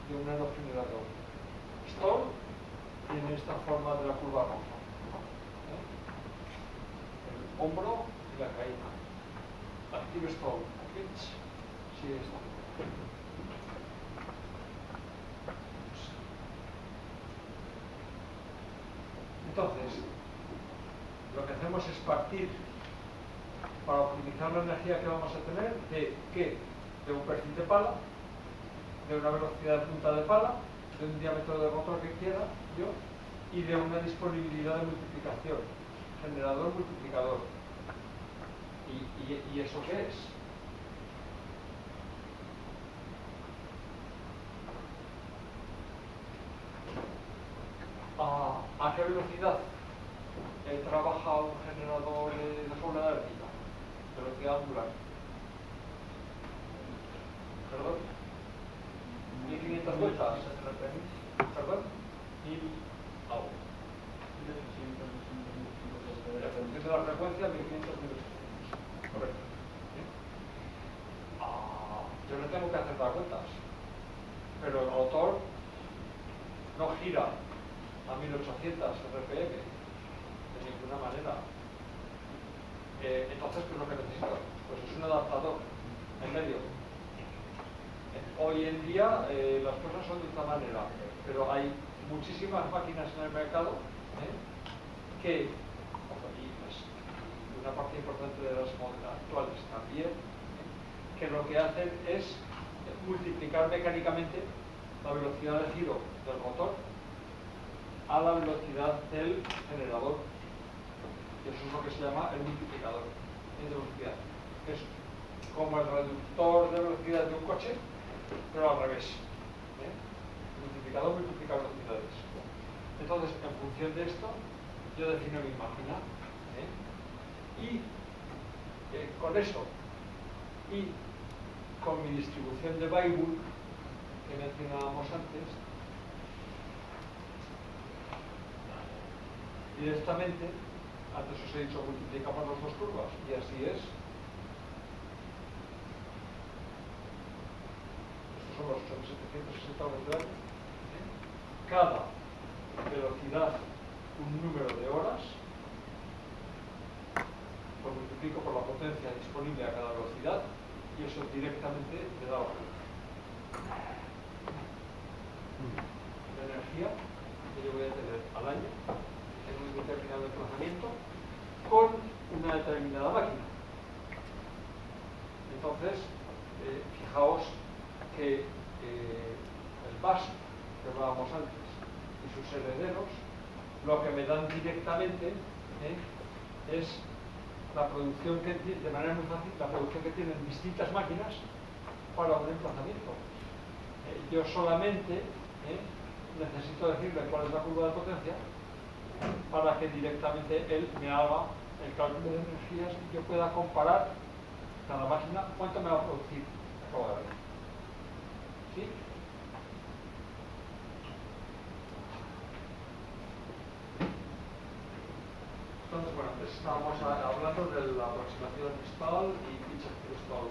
de un aerogenerador. Stall tiene esta forma de la curva roja. El hombro y la caída. Active stall, pitch, sigue esto. Entonces, lo que hacemos es partir para optimizar la energía que vamos a tener de un perfil de pala, de una velocidad de punta de pala, de un diámetro de rotor que quiera yo y de una disponibilidad de multiplicación, generador multiplicador. ¿Y eso qué es? ¿A qué velocidad trabaja un generador de jaula de ardilla? Velocidad angular. ¿Perdón? 1500 vueltas. ¿Perdón? 1000 algo. En función de la frecuencia, 1500 minutos. Correcto. Yo no tengo que hacer las vueltas, pero el motor no gira a 1800 RPM de ninguna manera. Entonces, ¿qué es lo que necesito? Pues es un adaptador en medio. Hoy en día las cosas son de esta manera, pero hay muchísimas máquinas en el mercado que, y pues, una parte importante de las actuales también, que lo que hacen es multiplicar mecánicamente la velocidad de giro del motor a la velocidad del generador. Y eso es lo que se llama el multiplicador de velocidad. Es como el reductor de velocidad de un coche, pero al revés. El multiplicador multiplica velocidades. Entonces, en función de esto, yo defino mi máquina. Y con eso, y con mi distribución de Weibull, que mencionábamos antes, directamente, antes os he dicho, multiplicamos las dos curvas, y así es. Estos son los 760 velocidades. Cada velocidad, un número de horas, lo multiplico por la potencia disponible a cada velocidad, y eso directamente me da la energía que yo voy a tener al año en un determinado desplazamiento con una determinada máquina. Entonces, fijaos que el BASF que hablábamos antes y sus herederos, lo que me dan directamente es la producción que, de manera muy fácil, la producción que tienen distintas máquinas para un emplazamiento. Yo solamente necesito decirle cuál es la curva de potencia para que directamente él me haga el cálculo de energías y yo pueda comparar cada máquina cuánto me va a producir. Acabo de ver. ¿Sí? Entonces, bueno, antes estábamos hablando de la aproximación stall y pitch active stall.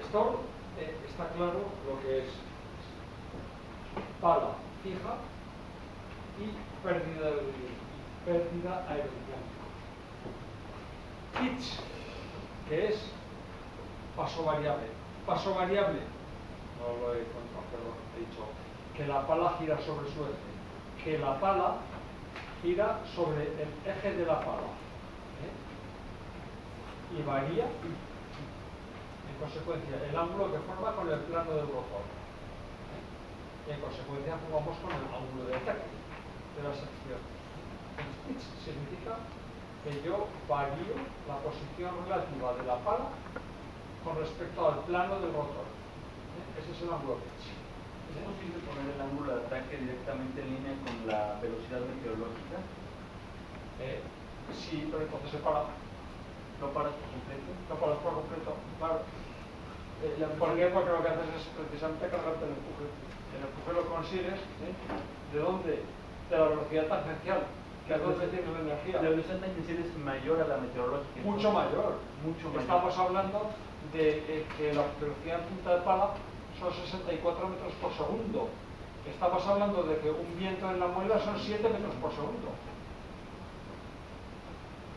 Stall está claro lo que es pala fija y pérdida aerodinámica. Pitch, que es paso variable. Paso variable, no lo he contado, perdón, he dicho que la pala gira sobre su eje. Que la pala gira sobre el eje de la pala y varía en consecuencia el ángulo que forma con el plano del rotor y en consecuencia jugamos con el ángulo de ataque de la sección. El pitch significa que yo varío la posición relativa de la pala con respecto al plano del rotor. Ese es el ángulo pitch. ¿Es posible poner el ángulo de ataque directamente en línea con la velocidad meteorológica? Sí, pero entonces se para. No paras por completo. No paras por completo, claro. ¿Por qué? Porque lo que haces es precisamente cargarte el empuje. El empuje lo consigues, ¿de dónde? De la velocidad tangencial, que es donde tienes la energía. La velocidad tangencial es mayor a la meteorológica. Mucho mayor. Mucho mayor. Estamos hablando de que la velocidad en punta de pala son 64 metros por segundo. Estamos hablando de que un viento en la muela son 7 metros por segundo.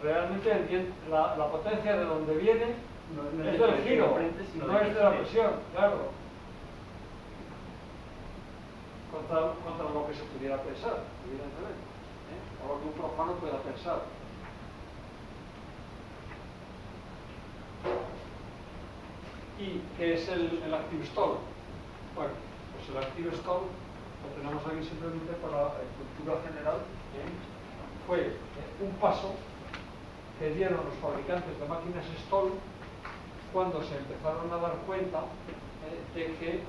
Realmente el viento, la potencia de donde viene No es del giro, sino no es de la presión, claro. Contra lo que se pudiera pensar, evidentemente. O lo que un profano pueda pensar. ¿Y qué es el active stall? Bueno, pues el active stall lo tenemos aquí simplemente para cultura general. Fue un paso que dieron los fabricantes de máquinas stall cuando se empezaron a dar cuenta de que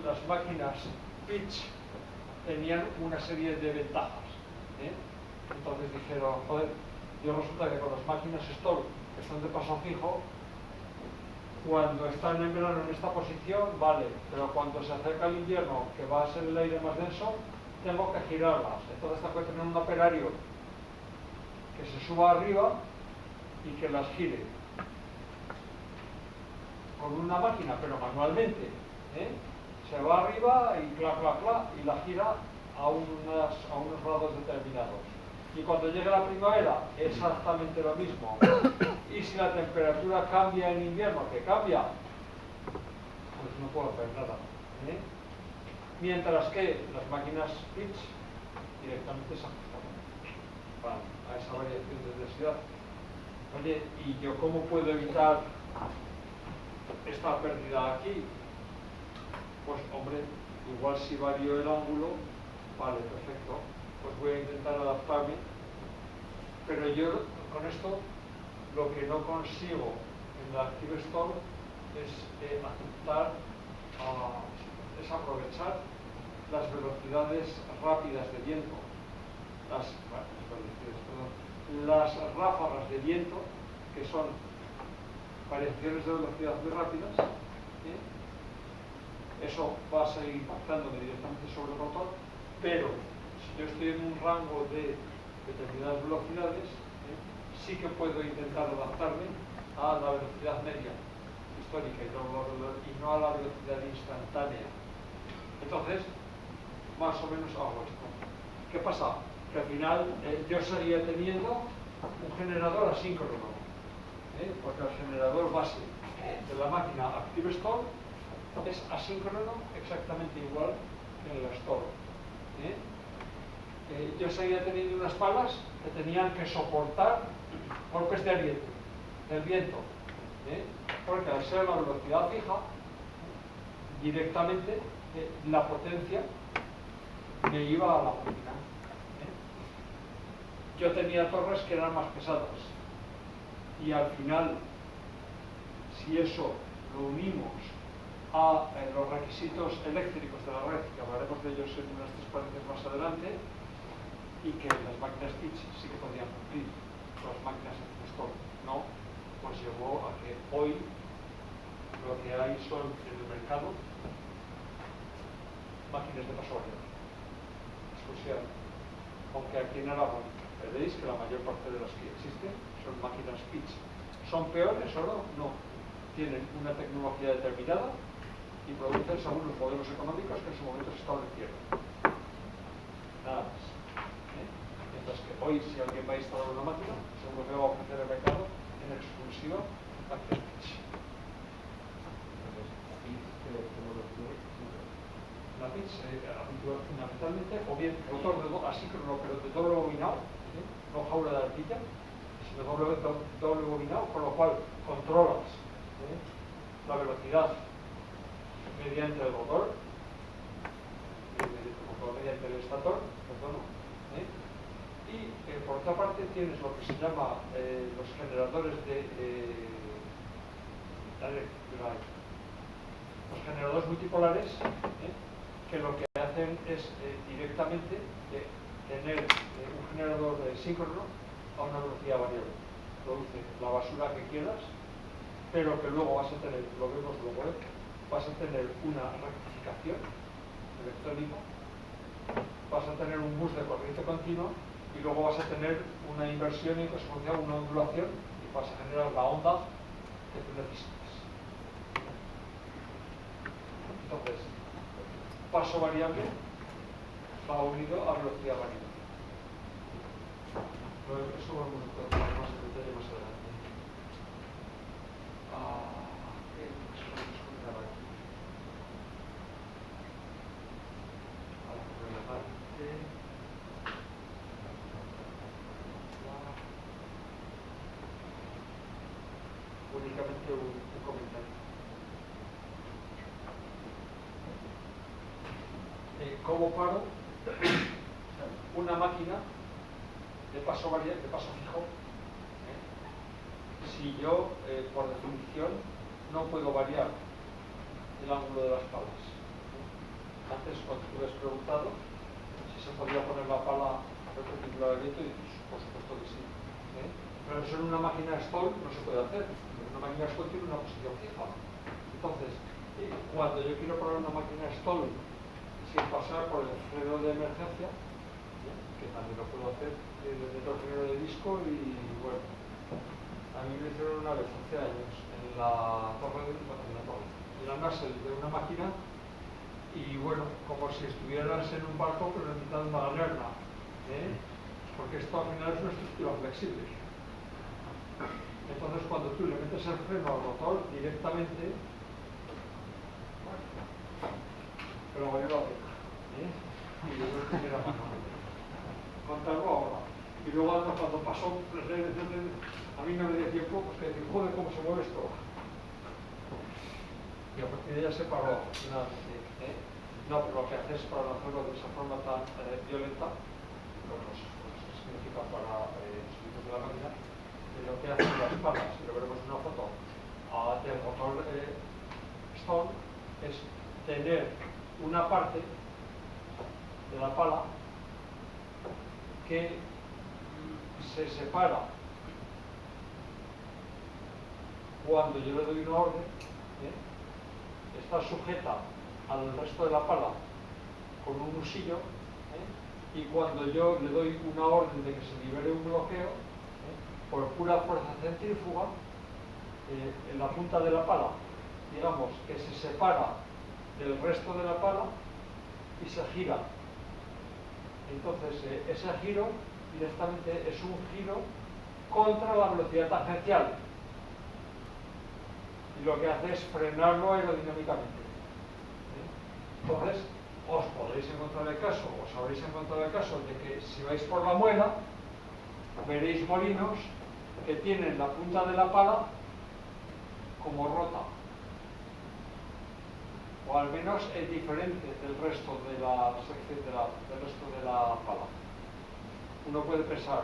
las máquinas pitch tenían una serie de ventajas. Entonces dijeron, joder, yo resulta que con las máquinas stall que están de paso fijo, cuando están en verano en esta posición, vale, pero cuando se acerca el invierno, que va a ser el aire más denso, tengo que girarlas. Entonces tengo que tener un operario que se suba arriba y que las gire con una máquina, pero manualmente. Se va arriba y clac, clac, clac, y la gira a unos grados determinados. Y cuando llegue la primavera, exactamente lo mismo. Y si la temperatura cambia en invierno, que cambia, pues no puedo hacer nada. Mientras que las máquinas pitch directamente se ajustan a esa variación de densidad. Oye, ¿y yo cómo puedo evitar esta pérdida aquí? Pues hombre, igual si varío el ángulo, vale, perfecto, pues voy a intentar adaptarme, pero yo con esto lo que no consigo en la active stall es es aprovechar las velocidades rápidas de viento, las ráfagas de viento, que son variaciones de velocidad muy rápidas. Eso va a seguir impactándome directamente sobre el rotor, pero si yo estoy en un rango de determinadas velocidades, sí que puedo intentar adaptarme a la velocidad media histórica y no a la velocidad instantánea. Entonces, más o menos hago esto. ¿Qué pasa? Que al final yo seguía teniendo un generador asíncrono, porque el generador base de la máquina active stall es asíncrono exactamente igual que en el stall. Yo seguía teniendo unas palas que tenían que soportar golpes de ariete, del viento, porque al ser la velocidad fija, directamente la potencia me iba a la máquina. Yo tenía torres que eran más pesadas y al final, si eso lo unimos a los requisitos eléctricos de la red, que hablaremos de ellos en unas transparencias más adelante, y que las máquinas pitch sí que podían cumplir, las máquinas stall no, pues llevó a que hoy lo que hay son en el mercado máquinas de paso variable, exclusivamente. Aunque aquí en Aragón veréis que la mayor parte de las que existen son máquinas pitch. ¿Son peores o no? No. Tienen una tecnología determinada y producen según los modelos económicos que en su momento se establecieron. Nada más. Mientras que hoy, si alguien va a instalar una máquina, seguro que va a ofrecer el mercado en exclusiva máquinas pitch. La pitch fundamentalmente, o bien motor asíncrono pero de doble bobinado, no jaula de arquilla, sino doble bobinado, con lo cual controlas la velocidad mediante el motor, mediante el estator, y por otra parte tienes lo que se llama los generadores de direct drive, los generadores multipolares, que lo que hacen es directamente tener un generador síncrono a una velocidad variable. Produce la basura que quieras, pero que luego vas a tener, lo vemos luego, vas a tener una rectificación electrónica, vas a tener un bus de corriente continua y luego vas a tener una inversión y en consecuencia una ondulación y vas a generar la onda que tú necesitas. Entonces, paso variable va unido a velocidad variable. Eso vamos a tratar más en detalle más adelante. ¿Qué podemos contar aquí? Relevante. Únicamente un comentario. ¿Cómo paro una máquina de paso variable, de paso fijo? Si yo, por definición, no puedo variar el ángulo de las palas. Antes, cuando tú has preguntado si se podía poner la pala perpendicular al viento, y dices, por supuesto que sí. Pero eso en una máquina Stoll no se puede hacer. Una máquina Stoll tiene una posición fija. Entonces, cuando yo quiero poner una máquina Stoll sin pasar por el freno de emergencia, que también lo puedo hacer desde el freno de disco, y bueno, a mí me hicieron una vez hace años en la torre en la nacelle de una máquina, y bueno, como si estuvieras en un barco pero en mitad de una galerna, porque esto al final es una estructura flexible. Entonces cuando tú le metes el freno al rotor directamente, pero valió la pena, y yo creo que era mano. Contarlo ahora. Y luego cuando pasó, a mí no me dio tiempo, pues que decir, joder, ¿cómo se mueve esto? Y a partir de ella se paró, afortunadamente. No, pero lo que haces para no hacerlo de esa forma tan violenta, lo que significa para los servicios de la máquina, lo que hacen las palas, y lo veremos en una foto, del motor Stone, es tener una parte de la pala que se separa cuando yo le doy una orden, está sujeta al resto de la pala con un nusillo, y cuando yo le doy una orden de que se libere un bloqueo, por pura fuerza centrífuga, en la punta de la pala, digamos que se separa del resto de la pala y se gira. Entonces, ese giro directamente es un giro contra la velocidad tangencial, y lo que hace es frenarlo aerodinámicamente. Entonces, os podréis encontrar el caso, os habréis encontrado el caso de que si vais por la muela, veréis molinos que tienen la punta de la pala como rota, o al menos es diferente del resto de la sección del resto de la pala. Uno puede pensar,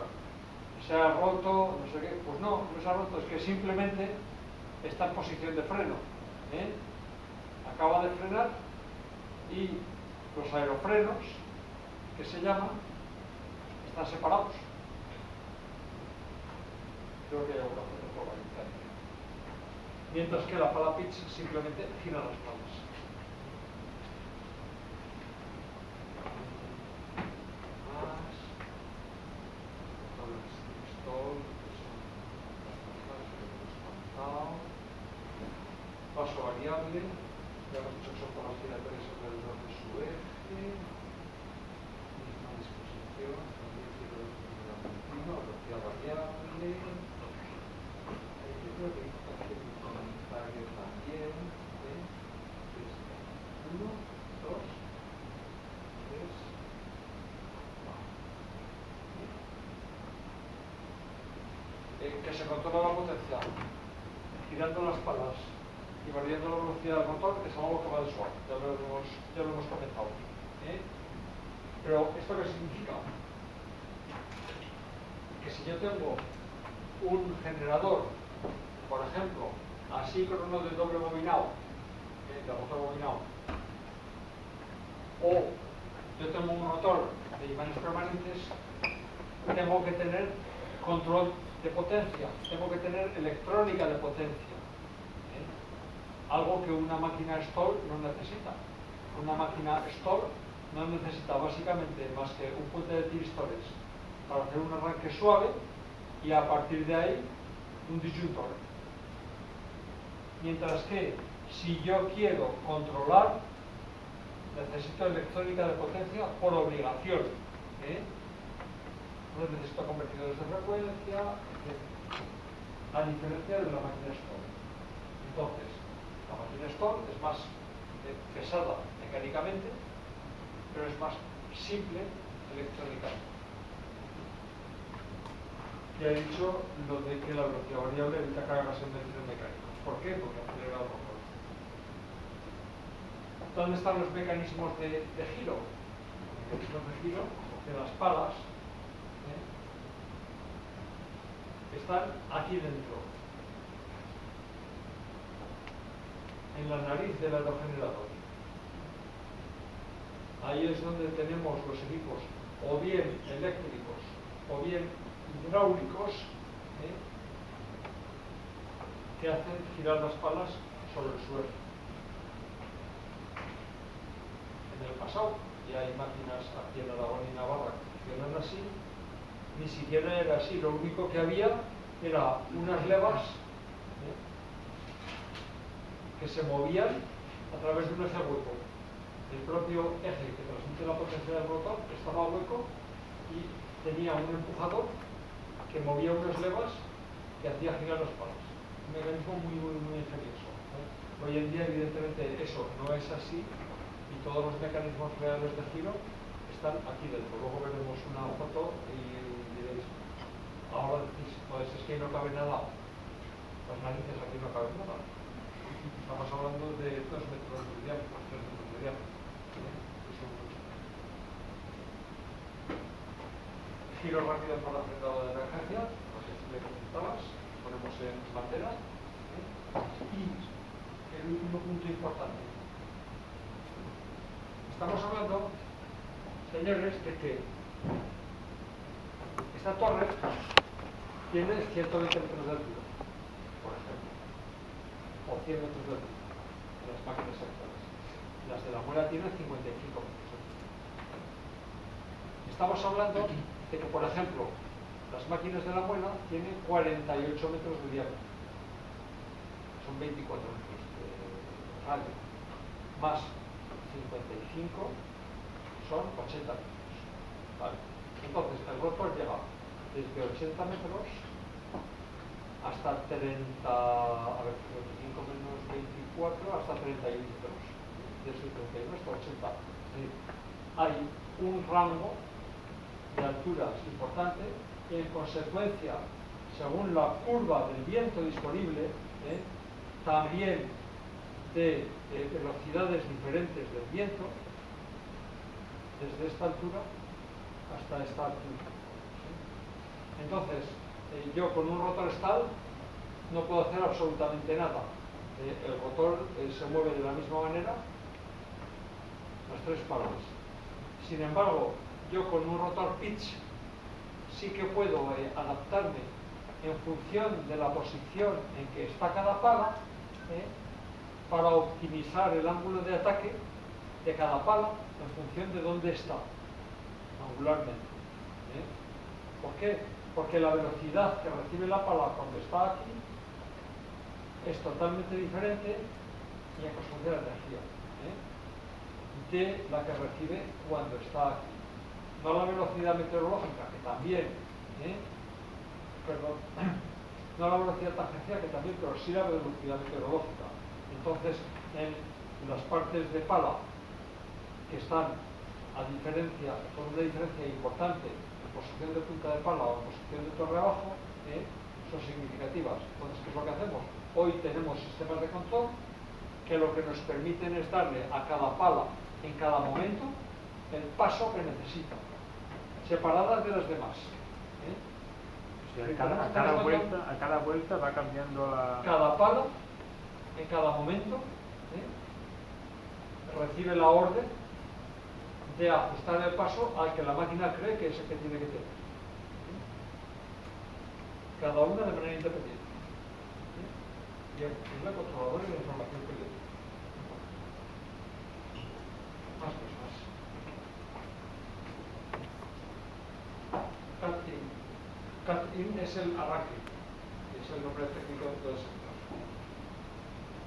se ha roto, no sé qué. Pues no, no se ha roto, es que simplemente está en posición de freno, acaba de frenar, y los aerofrenos, que se llaman, están separados. Creo que hay alguna foto por la internet. Mientras que la pala pitch simplemente gira las palas. Más. Paso variable. Ya hemos dicho que son palas giratorias alrededor de su eje. Misma disposición. Velocidad variable. Yo creo que hay un comentario también. 1, 2, 3. Que se controla la potencia girando las palas y variando la velocidad del motor, que es algo que va de suave, ya lo hemos comentado. Pero ¿esto qué significa? Que si yo tengo un generador, por ejemplo, asíncrono de doble bobinado, de motor bobinado, o yo tengo un rotor de imanes permanentes, tengo que tener control de potencia, tengo que tener electrónica de potencia. Algo que una máquina Stoll no necesita. Una máquina Stoll no necesita básicamente más que un puente de tiristones para hacer un arranque suave y a partir de ahí un disyuntor. Mientras que si yo quiero controlar, necesito electrónica de potencia por obligación. No necesito convertidores de frecuencia, etc. A diferencia de la máquina Stoll. Entonces, la máquina Stoll es más pesada mecánicamente, pero es más simple electrónicamente. Ya he dicho lo de que la velocidad variable evita cargas en ventilos mecánicos. ¿Por qué? Porque acelera el motor. ¿Dónde están los mecanismos de giro? Los mecanismos de giro de las palas están aquí dentro, en la nariz del aerogenerador. Ahí es donde tenemos los equipos o bien eléctricos o bien hidráulicos que hacen girar las palas sobre el suelo. En el pasado ya hay máquinas aquí en Aragón y Navarra que funcionan así. Ni siquiera era así, lo único que había era unas levas que se movían a través de un eje hueco. El propio eje que transmite la potencia del motor estaba hueco y tenía un empujador que movía unas levas que hacía girar las palas. Un mecanismo muy ingenioso. Hoy en día, evidentemente, eso no es así y todos los mecanismos reales de giro están aquí dentro. Luego veremos una foto y diréis, ahora decís, pues es que no cabe nada. Las narices aquí no cabe nada. Estamos hablando de 2 metros de diámetro, 3 metros de diámetro. Giro rápido para frenado de emergencia, no sé si le comentabas, ponemos en bandera. Y el último punto importante. Estamos hablando, señores, de que esta torre tiene 120 metros de altura, por ejemplo, o 100 metros de altura, las máquinas actuales. Las de la muela tienen 55 metros de altura. Estamos hablando de que, por ejemplo, las máquinas de la muela tienen 48 metros de diámetro. Son 24 metros de radio. Más 55 son 80 metros. ¿Vale? Entonces, el rotor llega desde 80 metros hasta 30, a ver, 25 menos 24, hasta 31 metros. Desde 31 hasta 80. Es decir, hay un rango de alturas importante y en consecuencia, según la curva del viento disponible, también de velocidades diferentes del viento, desde esta altura hasta esta altura. ¿Sí? Entonces, yo con un rotor Stahl no puedo hacer absolutamente nada. El rotor se mueve de la misma manera, las 3 palas. Sin embargo, yo con un rotor pitch sí que puedo adaptarme en función de la posición en que está cada pala para optimizar el ángulo de ataque de cada pala en función de dónde está angularmente. ¿Por qué? Porque la velocidad que recibe la pala cuando está aquí es totalmente diferente y en consecuencia de energía de la que recibe cuando está aquí. No la velocidad meteorológica, que también, perdón, no la velocidad tangencial, que también, pero sí la velocidad meteorológica. Entonces, en las partes de pala que están con una diferencia importante en posición de punta de pala o en posición de torre abajo, son significativas. Entonces, ¿qué es lo que hacemos? Hoy tenemos sistemas de control que lo que nos permiten es darle a cada pala en cada momento el paso que necesita, separadas de las demás. O sea, a cada vuelta va cambiando la... Cada pala, en cada momento, recibe la orden de ajustar el paso al que la máquina cree que es el que tiene que tener. cada una de manera independiente. Y es la controladora de la información que le doy. Más cosas. Cut-in. Cut-in es el arranque, es el nombre técnico de todo el sector.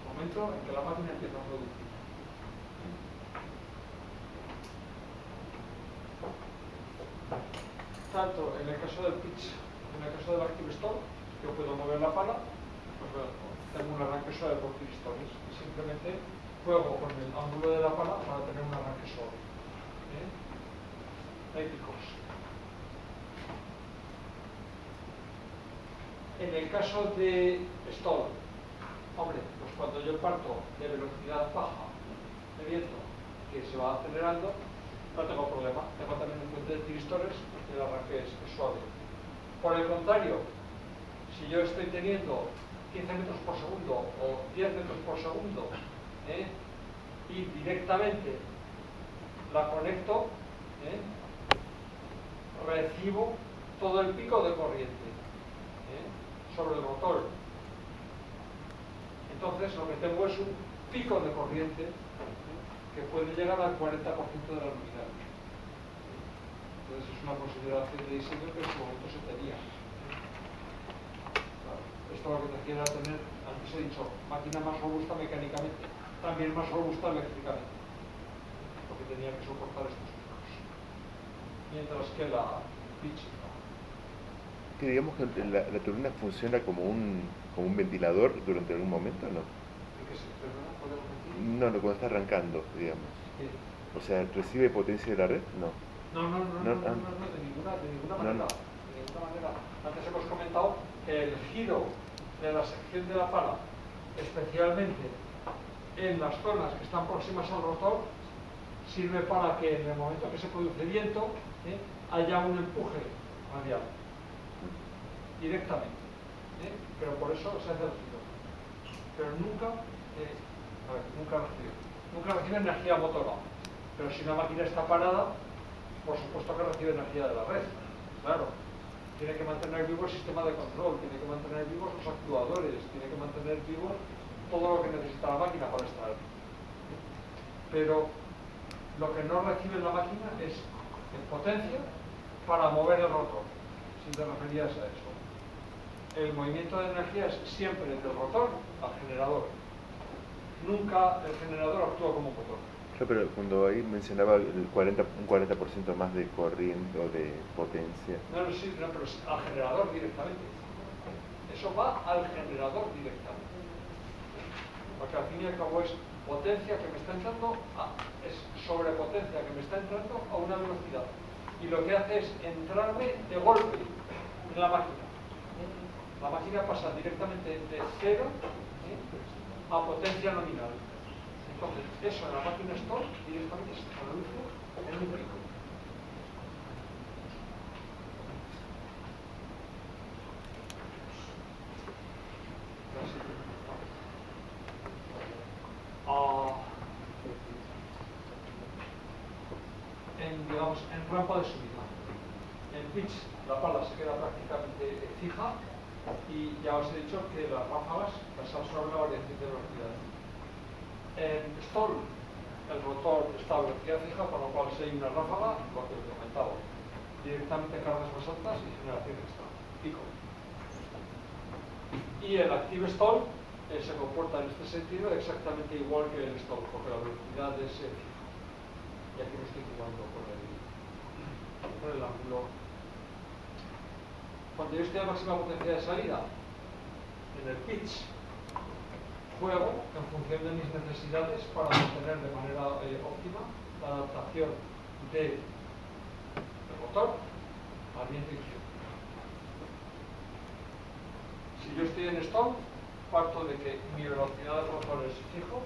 El momento en que la máquina empieza a producir. Tanto en el caso del pitch, en el caso del active store, yo puedo mover la pala, pues bueno, tengo un arranque suave por pistores y simplemente juego con el ángulo de la pala para tener un arranque suave. Hay picos. En el caso de stall, hombre, pues cuando yo parto de velocidad baja de viento que se va acelerando, no tengo problema, tengo también un puente de tiristores y el arranque es suave. Por el contrario, si yo estoy teniendo 15 metros por segundo o 10 metros por segundo y directamente la conecto, recibo todo el pico de corriente sobre el motor. Entonces lo que tengo es un pico de corriente que puede llegar al 40% de la luminaria. Entonces es una consideración de diseño que en su momento se tenía. Claro, esto lo que te quiere era tener, antes he dicho, máquina más robusta mecánicamente, también más robusta eléctricamente, porque tenía que soportar estos picos. Mientras que la pitch no. Que digamos que la turbina funciona como un ventilador durante algún momento, ¿no? ¿De qué se perdona? ¿Podemos decir? No, cuando está arrancando, digamos. ¿Qué? O sea, ¿recibe potencia de la red? No. No, de ninguna manera. De ninguna manera. Antes hemos comentado que el giro de la sección de la pala, especialmente en las zonas que están próximas al rotor, sirve para que en el momento que se produce viento haya un empuje radial directamente. Pero por eso se hace el giro. Pero nunca recibe energía motora. Pero si una máquina está parada, por supuesto que recibe energía de la red. Claro. Tiene que mantener vivo el sistema de control, tiene que mantener vivos los actuadores, tiene que mantener vivo todo lo que necesita la máquina para estar. Pero lo que no recibe la máquina es potencia para mover el rotor, si te referías a eso. El movimiento de energía es siempre del rotor al generador. Nunca el generador actúa como motor. Claro, pero cuando ahí mencionaba un 40% más de corriente o de potencia. No, pero es al generador directamente. Eso va al generador directamente. Porque al fin y al cabo es potencia que me está entrando, es sobrepotencia que me está entrando a una velocidad. Y lo que hace es entrarme de golpe en la máquina. La máquina pasa directamente de 0 a potencia nominal. Entonces, eso en la máquina stop directamente se traduce en un pico. En rampa de subida. En pitch la pala se queda prácticamente fija y ya os he dicho que las ráfagas las absorbe la variación de velocidad. En stall el rotor está a velocidad fija, con lo cual si hay una ráfaga, lo que os comentaba, directamente cargas más altas y generación extra, pico. Y el active stall se comporta en este sentido exactamente igual que el stall, porque la velocidad es fija. Y aquí lo estoy jugando por el ángulo. Cuando yo estoy a máxima potencia de salida, en el pitch, juego en función de mis necesidades para mantener de manera óptima la adaptación del motor al viento y giro. Si yo estoy en stop, parto de que mi velocidad del rotor es fijo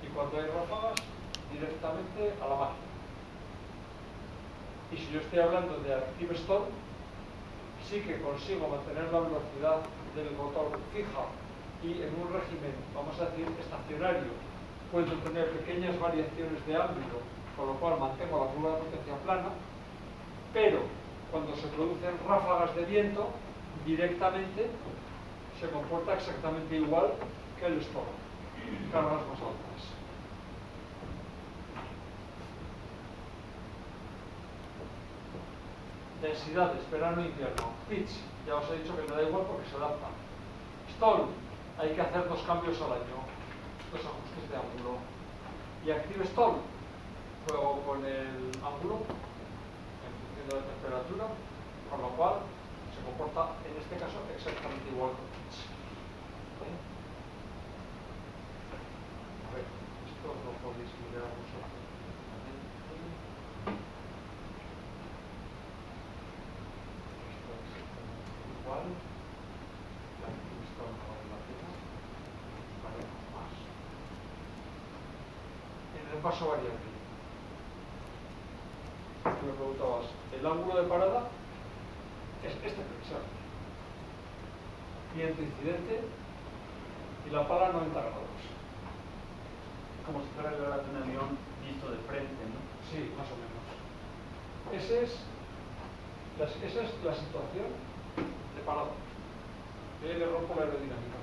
y cuando hay ráfagas, directamente a la máquina. Y si yo estoy hablando de active stop, sí que consigo mantener la velocidad del motor fija y en un régimen, vamos a decir, estacionario, puedo tener pequeñas variaciones de ámbito, con lo cual mantengo la curva de potencia plana, pero cuando se producen ráfagas de viento, directamente se comporta exactamente igual que el Storm, cargas más altas. Densidades, verano e invierno. Pitch, ya os he dicho que me da igual porque se adapta. Stall, hay que hacer 2 cambios al año, 2 ajustes de ángulo. Y Active Stall, juego con el ángulo en función de la temperatura, con lo cual se comporta en este caso exactamente igual que Pitch. A ver, esto lo podéis mirar vosotros. Igual, la Active Stall no vale la pena, haremos más. En el paso variable, me preguntabas, el ángulo de parada es este precisamente. Viento incidente y la pala 90 grados. Como si fuera el ala de un avión visto de frente, ¿no? Sí, más o menos. Esa es la situación de parada. Y ahí le rompo la aerodinámica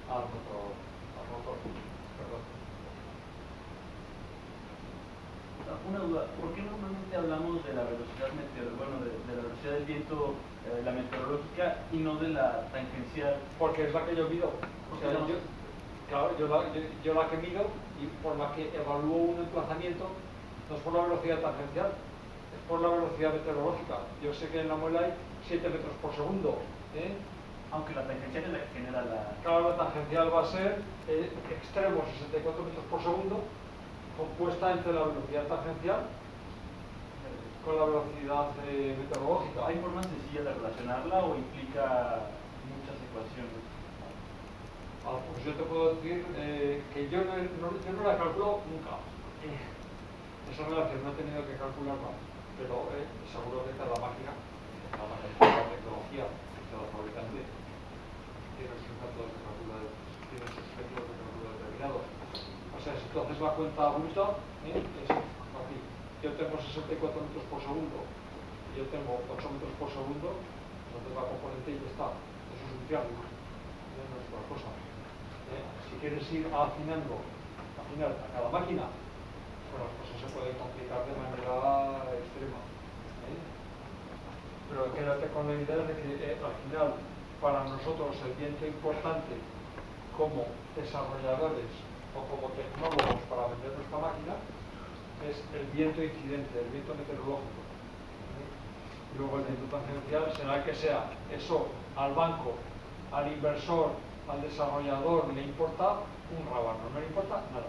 al motor, perdón. Una duda, ¿por qué normalmente hablamos de la velocidad de la velocidad del viento, la meteorológica, y no de la tangencial? Porque es la que yo mido. O sea, yo la que mido y por la que evalúo un emplazamiento no es por la velocidad tangencial, es por la velocidad meteorológica. Yo sé que en la muela hay 7 metros por segundo. Aunque la tangencial es la que genera la... Claro, la tangencial va a ser extremo 64 metros por segundo, compuesta entre la velocidad tangencial con la velocidad meteorológica. ¿Hay forma sencilla de relacionarla o implica muchas ecuaciones? Pues yo te puedo decir que yo no la calculo nunca. Esa relación no he tenido que calcularla, pero seguro que cada máquina, la tecnología, cada fabricante tiene sus métodos de cálculo, tiene sus métodos de cálculo determinados. O sea, si tú haces la cuenta bruta, es aquí. Yo tengo 64 metros por segundo, y yo tengo 8 metros por segundo, entonces la componente ya está. Eso es un triángulo, no es otra cosa. Si quieres ir afinar a cada máquina, pues las cosas se pueden complicar de manera extrema. Pero quédate con la idea de que al final, para nosotros, el viento importante como desarrolladores o como tecnólogos para vender nuestra máquina es el viento incidente, el viento meteorológico. Y luego el viento tangencial será el que sea. Eso al banco, al inversor, al desarrollador le importa un rábano, no le importa nada.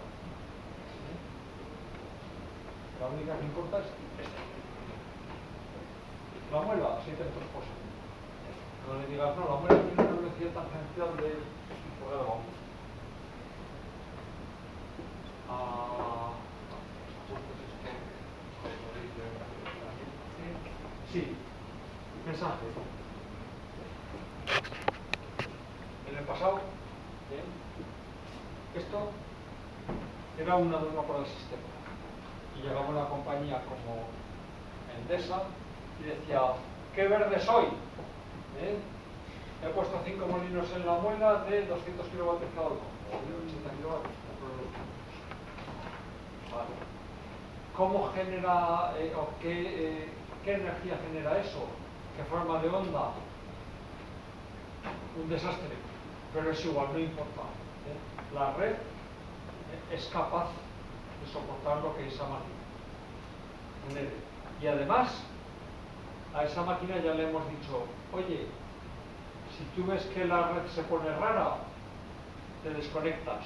La única que importa es esta. La muela, 7 metros por segundo. No le digas, no, la muela tiene una velocidad tangencial de... Pues ya lo vamos. Sí, mensaje. En el pasado, esto era una norma para el sistema. Y llegaba una compañía como Endesa y decía, ¡qué verde soy! He puesto 5 molinos en la muela de 200 kilovatios cada uno, o de 80 kilovatios. Vale. ¿Cómo genera, o qué energía genera eso? ¿Qué forma de onda? Un desastre, pero es igual, no importa. La red es capaz de soportar lo que esa máquina genere. Y además, a esa máquina ya le hemos dicho, oye, si tú ves que la red se pone rara, te desconectas.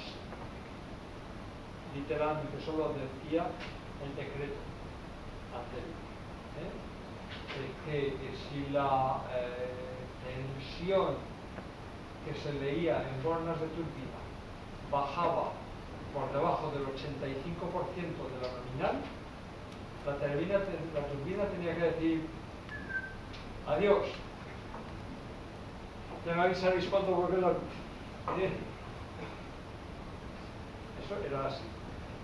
Literalmente, eso lo decía el decreto anterior. Que si la tensión que se leía en bornas de turbina bajaba por debajo del 85% de la nominal, la turbina tenía que decir adiós. Ya me avisaréis cuando vuelve la luz. Eso era así.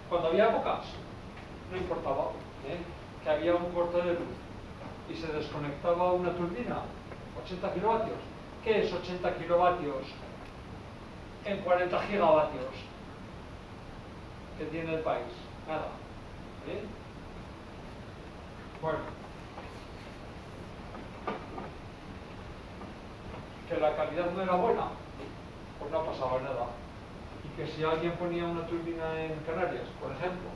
Cuando había pocas, no importaba que había un corte de luz y se desconectaba una turbina, pues 80 kilovatios. ¿Qué es 80 kilovatios en 40 gigavatios que tiene el país? Nada. ¿Eh? Bueno. Que la calidad no era buena, pues no pasaba nada. Y que si alguien ponía una turbina en Canarias, por ejemplo,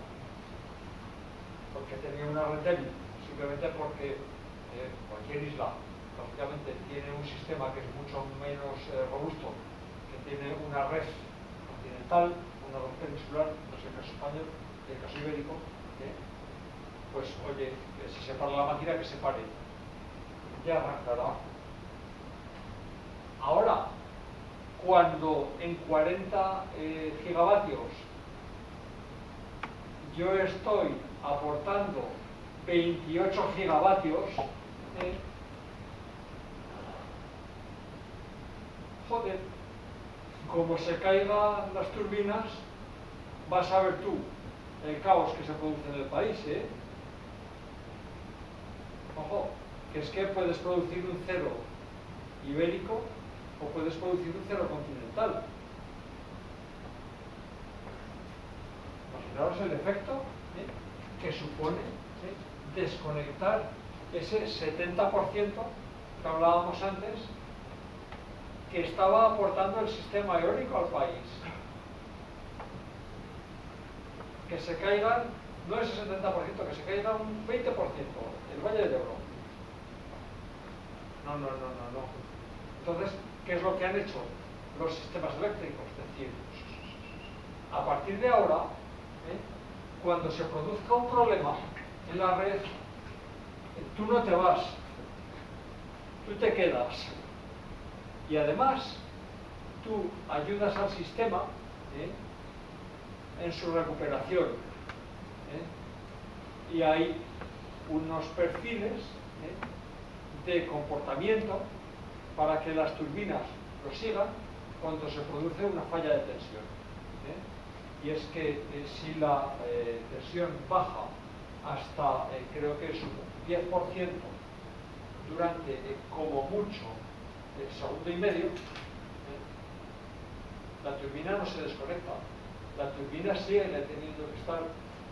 porque tenía una red débil, simplemente porque cualquier isla, lógicamente, tiene un sistema que es mucho menos robusto, que tiene una red continental, una red peninsular, no sé el caso español, el caso ibérico, pues oye, si se para la máquina, que se pare, ya arrancará. Ahora, cuando en 40 gigavatios yo estoy aportando 28 gigavatios, joder, como se caigan las turbinas, vas a ver tú el caos que se produce en el país, Ojo, que es que puedes producir un cero ibérico o puedes producir un cero continental. Imaginaos el efecto que supone desconectar ese 70% que hablábamos antes, que estaba aportando el sistema eólico al país. Que se caigan, no ese 70%, que se caiga un 20%, el Valle del Ebro. No. Entonces, ¿qué es lo que han hecho los sistemas eléctricos? Es decir, a partir de ahora, cuando se produzca un problema en la red, tú no te vas, tú te quedas. Y además, tú ayudas al sistema en su recuperación. Y hay unos perfiles de comportamiento para que las turbinas lo sigan cuando se produce una falla de tensión. Y es que si la tensión baja hasta, creo que es un 10% durante como mucho segundo y medio, la turbina no se desconecta. La turbina sigue teniendo que estar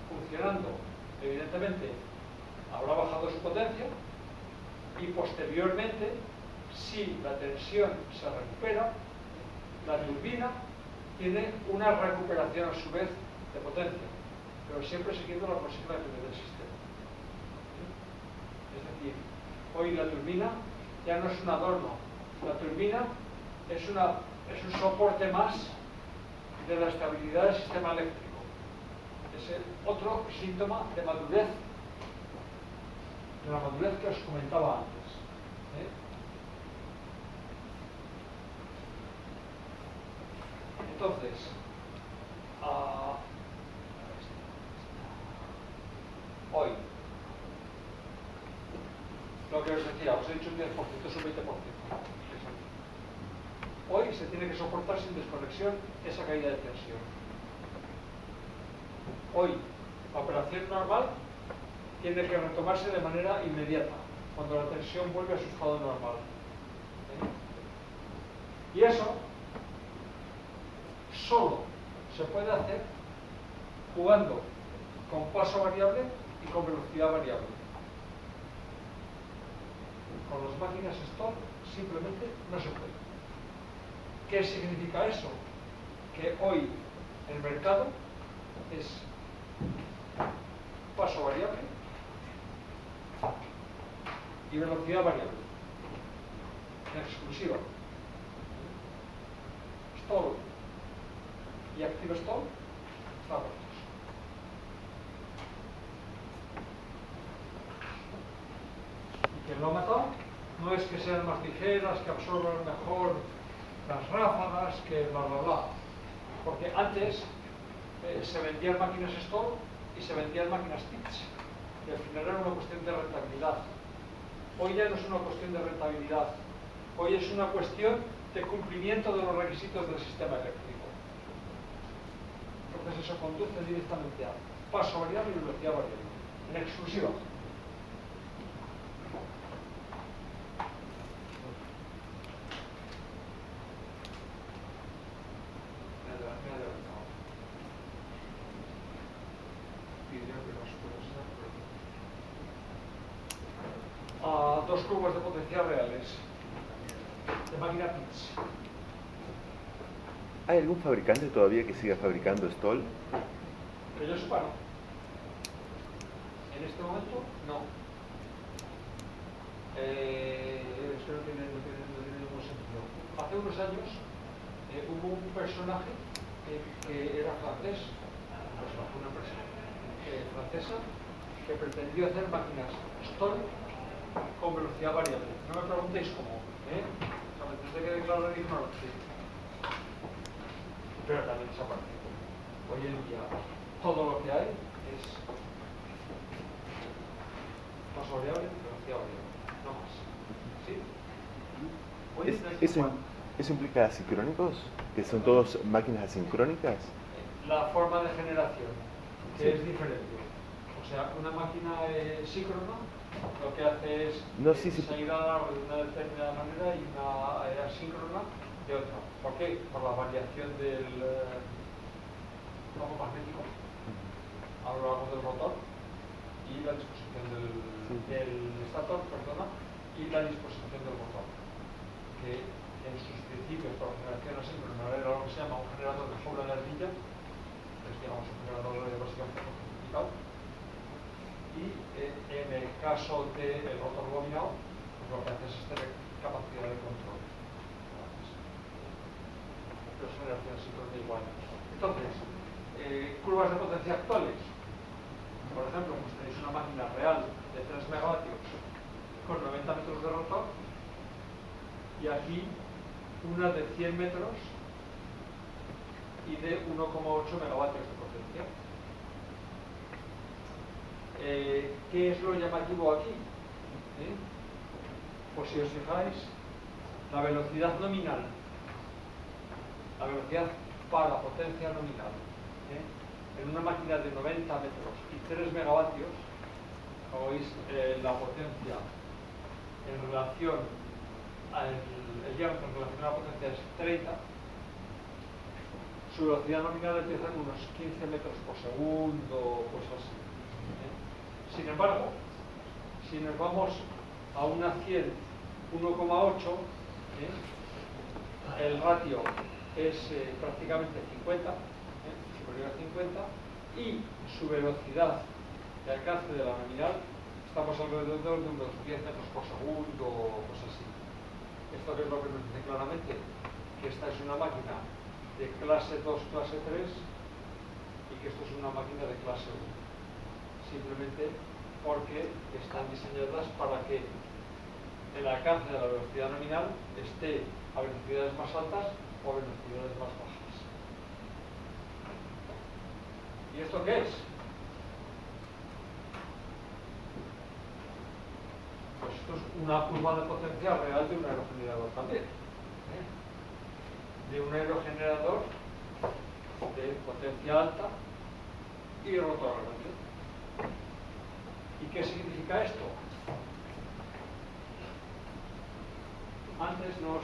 funcionando. Evidentemente, habrá bajado su potencia y posteriormente, si la tensión se recupera, la turbina tiene una recuperación a su vez de potencia, pero siempre siguiendo la consigna del sistema. Es decir, hoy la turbina ya no es un adorno, la turbina es un soporte más de la estabilidad del sistema eléctrico. Es el otro síntoma de madurez, de la madurez que os comentaba antes. Entonces, hoy, lo que os decía, os he dicho un 10%, es un 20%. Hoy se tiene que soportar sin desconexión esa caída de tensión. Hoy, la operación normal tiene que retomarse de manera inmediata, cuando la tensión vuelve a su estado normal. Y eso solo se puede hacer jugando con paso variable y con velocidad variable. Con las máquinas stop simplemente no se puede. ¿Qué significa eso? Que hoy el mercado es paso variable y velocidad variable en exclusiva. Stall y active stall están puestos. Y quien lo ha matado no es que sean más ligeras, que absorban mejor las ráfagas, que bla bla bla, porque antes se vendían máquinas stall y se vendían máquinas pitch, y al final era una cuestión de rentabilidad. Hoy ya no es una cuestión de rentabilidad, hoy es una cuestión de cumplimiento de los requisitos del sistema eléctrico. Entonces eso conduce directamente a paso variable y velocidad variable, en exclusiva. dos curvas de potencia reales de máquina pitch. ¿Hay algún fabricante todavía que siga fabricando Stoll? Que yo sepa, no. En este momento, no. Eso no tiene ningún sentido. Hace unos años hubo un personaje que era francés, una empresa francesa, que pretendió hacer máquinas Stoll con velocidad variable. No me preguntéis cómo, o sea, me tendré que declarar ignorante. Pero también desaparecido. Hoy en día, todo lo que hay es más variable, velocidad variable, no más. ¿Sí? ¿Eso implica asincrónicos? ¿Que son todos máquinas asincrónicas? La forma de generación, que Sí. es diferente. O sea, una máquina síncrona lo que hace es salir a dar de una determinada manera y una asíncrona de otra. ¿Por qué? Por la variación del campo magnético a lo largo del rotor y la disposición del estator, y la disposición del motor, que en sus principios para la generación asíncrona era lo que se llama un generador de jaula de ardilla, es digamos un generador de básicamente multiplicado. Y en el caso del rotor bobinado, pues lo que hace es tener capacidad de control. Pero generación asíncrona igual. Entonces, curvas de potencia actuales. Por ejemplo, pues tenéis una máquina real de 3 megavatios con 90 metros de rotor y aquí una de 100 metros y de 1,8 megavatios de potencia. ¿Qué es lo llamativo aquí? Pues si os fijáis, la velocidad nominal, la velocidad para potencia nominal, en una máquina de 90 metros y 3 megavatios, como veis, la potencia en relación el diámetro en relación a la potencia es 30, su velocidad nominal empieza en unos 15 metros por segundo, pues así. Sin embargo, si nos vamos a una 100, 1,8, el ratio es prácticamente 50, superior a 50, y su velocidad de alcance de la nominal estamos alrededor de unos 10 metros por segundo o cosas así. Esto es lo que nos dice claramente que esta es una máquina de clase 2, clase 3 y que esto es una máquina de clase 1. Simplemente porque están diseñadas para que el alcance de la velocidad nominal esté a velocidades más altas o a velocidades más bajas. ¿Y esto qué es? Pues esto es una curva de potencia real de un aerogenerador también. De un aerogenerador de potencia alta y rotor grande. ¿Y qué significa esto? Antes no os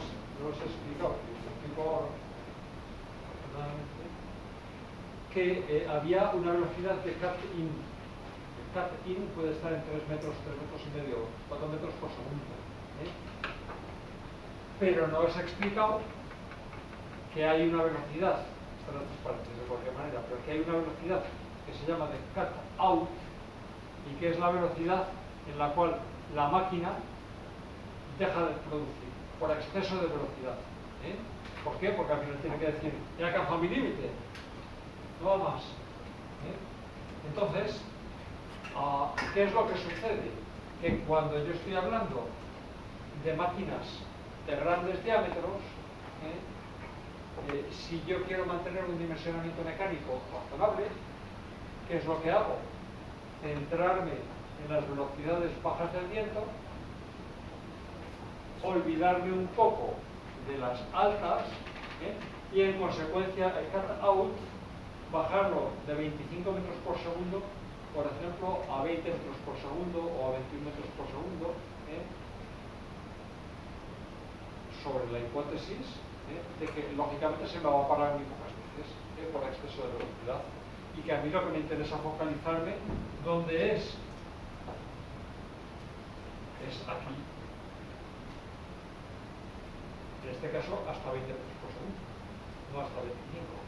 he explicado, os explico ahora, que había una velocidad de cut-in. El cut-in puede estar en 3 metros, 3 metros y medio, 4 metros por segundo. Pero no os he explicado que hay una velocidad, están las partes de cualquier manera, pero que hay una velocidad que se llama de cut-out, y que es la velocidad en la cual la máquina deja de producir por exceso de velocidad. ¿Por qué? Porque al final tiene que decir, he alcanzado mi límite, no va más. Entonces, ¿qué es lo que sucede? Que cuando yo estoy hablando de máquinas de grandes diámetros, si yo quiero mantener un dimensionamiento mecánico razonable, ¿qué es lo que hago? Centrarme en las velocidades bajas del viento, olvidarme un poco de las altas, y en consecuencia el cut-out bajarlo de 25 metros por segundo, por ejemplo, a 20 metros por segundo o a 21 metros por segundo, sobre la hipótesis de que lógicamente se me va a parar muy pocas veces por exceso de velocidad, y que a mí lo que me interesa focalizarme, ¿dónde es? Es aquí. este caso hasta 20 metros por segundo, no hasta 25.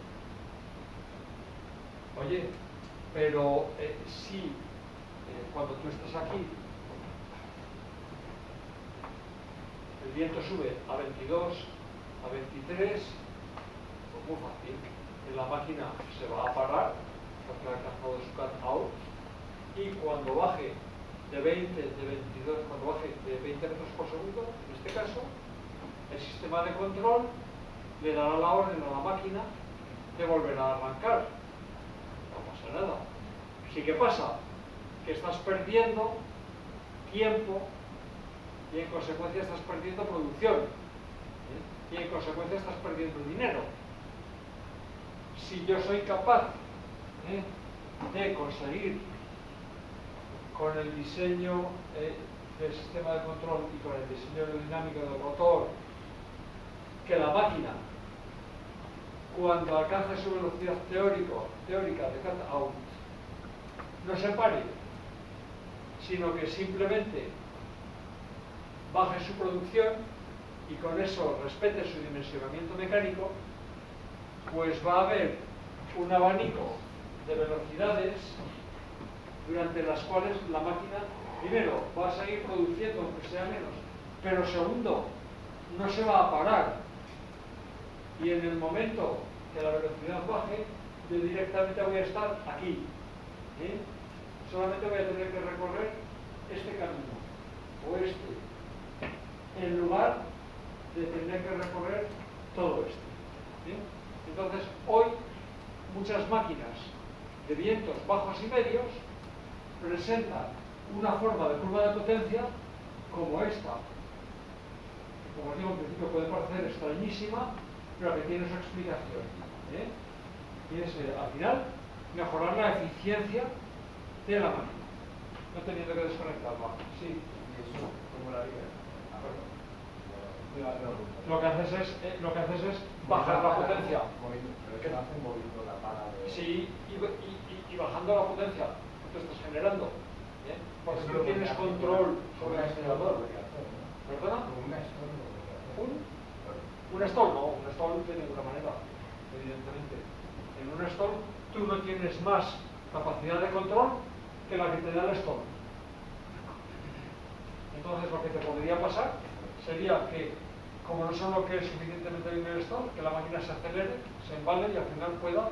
Oye, pero si cuando tú estás aquí el viento sube a 22, a 23, pues muy fácil, la máquina se va a parar porque ha alcanzado su cut out, y cuando baje de 20, de 22, cuando baje de 20 metros por segundo, en este caso, el sistema de control le dará la orden a la máquina de volver a arrancar. No pasa nada. Sí que pasa que estás perdiendo tiempo y en consecuencia estás perdiendo producción, y en consecuencia estás perdiendo dinero. Si yo soy capaz de conseguir con el diseño del sistema de control y con el diseño aerodinámico del motor, que la máquina, cuando alcance su velocidad teórica de cut out, no se pare, sino que simplemente baje su producción y con eso respete su dimensionamiento mecánico, pues va a haber un abanico de velocidades durante las cuales la máquina, primero, va a seguir produciendo aunque sea menos, pero segundo, no se va a parar, y en el momento que la velocidad baje, yo directamente voy a estar aquí, solamente voy a tener que recorrer este camino o este, en lugar de tener que recorrer todo esto. Entonces, hoy muchas máquinas de vientos bajos y medios presentan una forma de curva de potencia como esta, que, como os digo, en principio puede parecer extrañísima, pero que tiene su explicación. Y es, al final, mejorar la eficiencia de la máquina, no teniendo que desconectarla. Sí. ¿Y eso cómo la haría? Lo que haces es bajar la potencia. Pero que hace moviendo la pala de... Sí, y bajando la potencia que tú estás generando. Porque tú tienes control sobre el acelerador. ¿Perdona? Un stall no, un stall de ninguna manera, evidentemente. En un stall tú no tienes más capacidad de control que la que te da el stall. Entonces lo que te podría pasar sería que, como no son lo que es suficientemente bien el stall, que la máquina se acelere, se embale y al final pueda.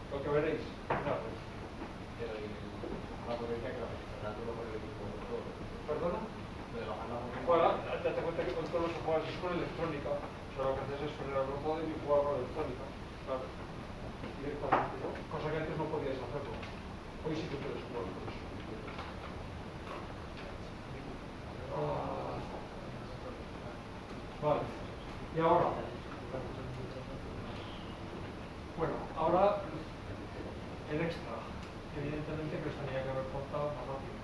Lo que veréis. No, pues. La potencia que la gestionando por el equipo de todo. ¿Perdona? De bajar la potencia. Juega, date cuenta que con todo lo que juegas es con electrónica. O sea, lo que haces es frenar el motor y jugar con electrónica. Claro. Directamente, ¿no? Cosa que antes no podías hacerlo. Hoy sí que puedes jugar con eso. Vale. Y ahora. Bueno, ahora el extra. Evidentemente que os tenía que haber contado más rápido.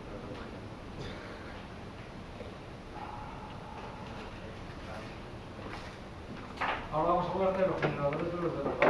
Ahora vamos a hablar de los generadores de los de verdad.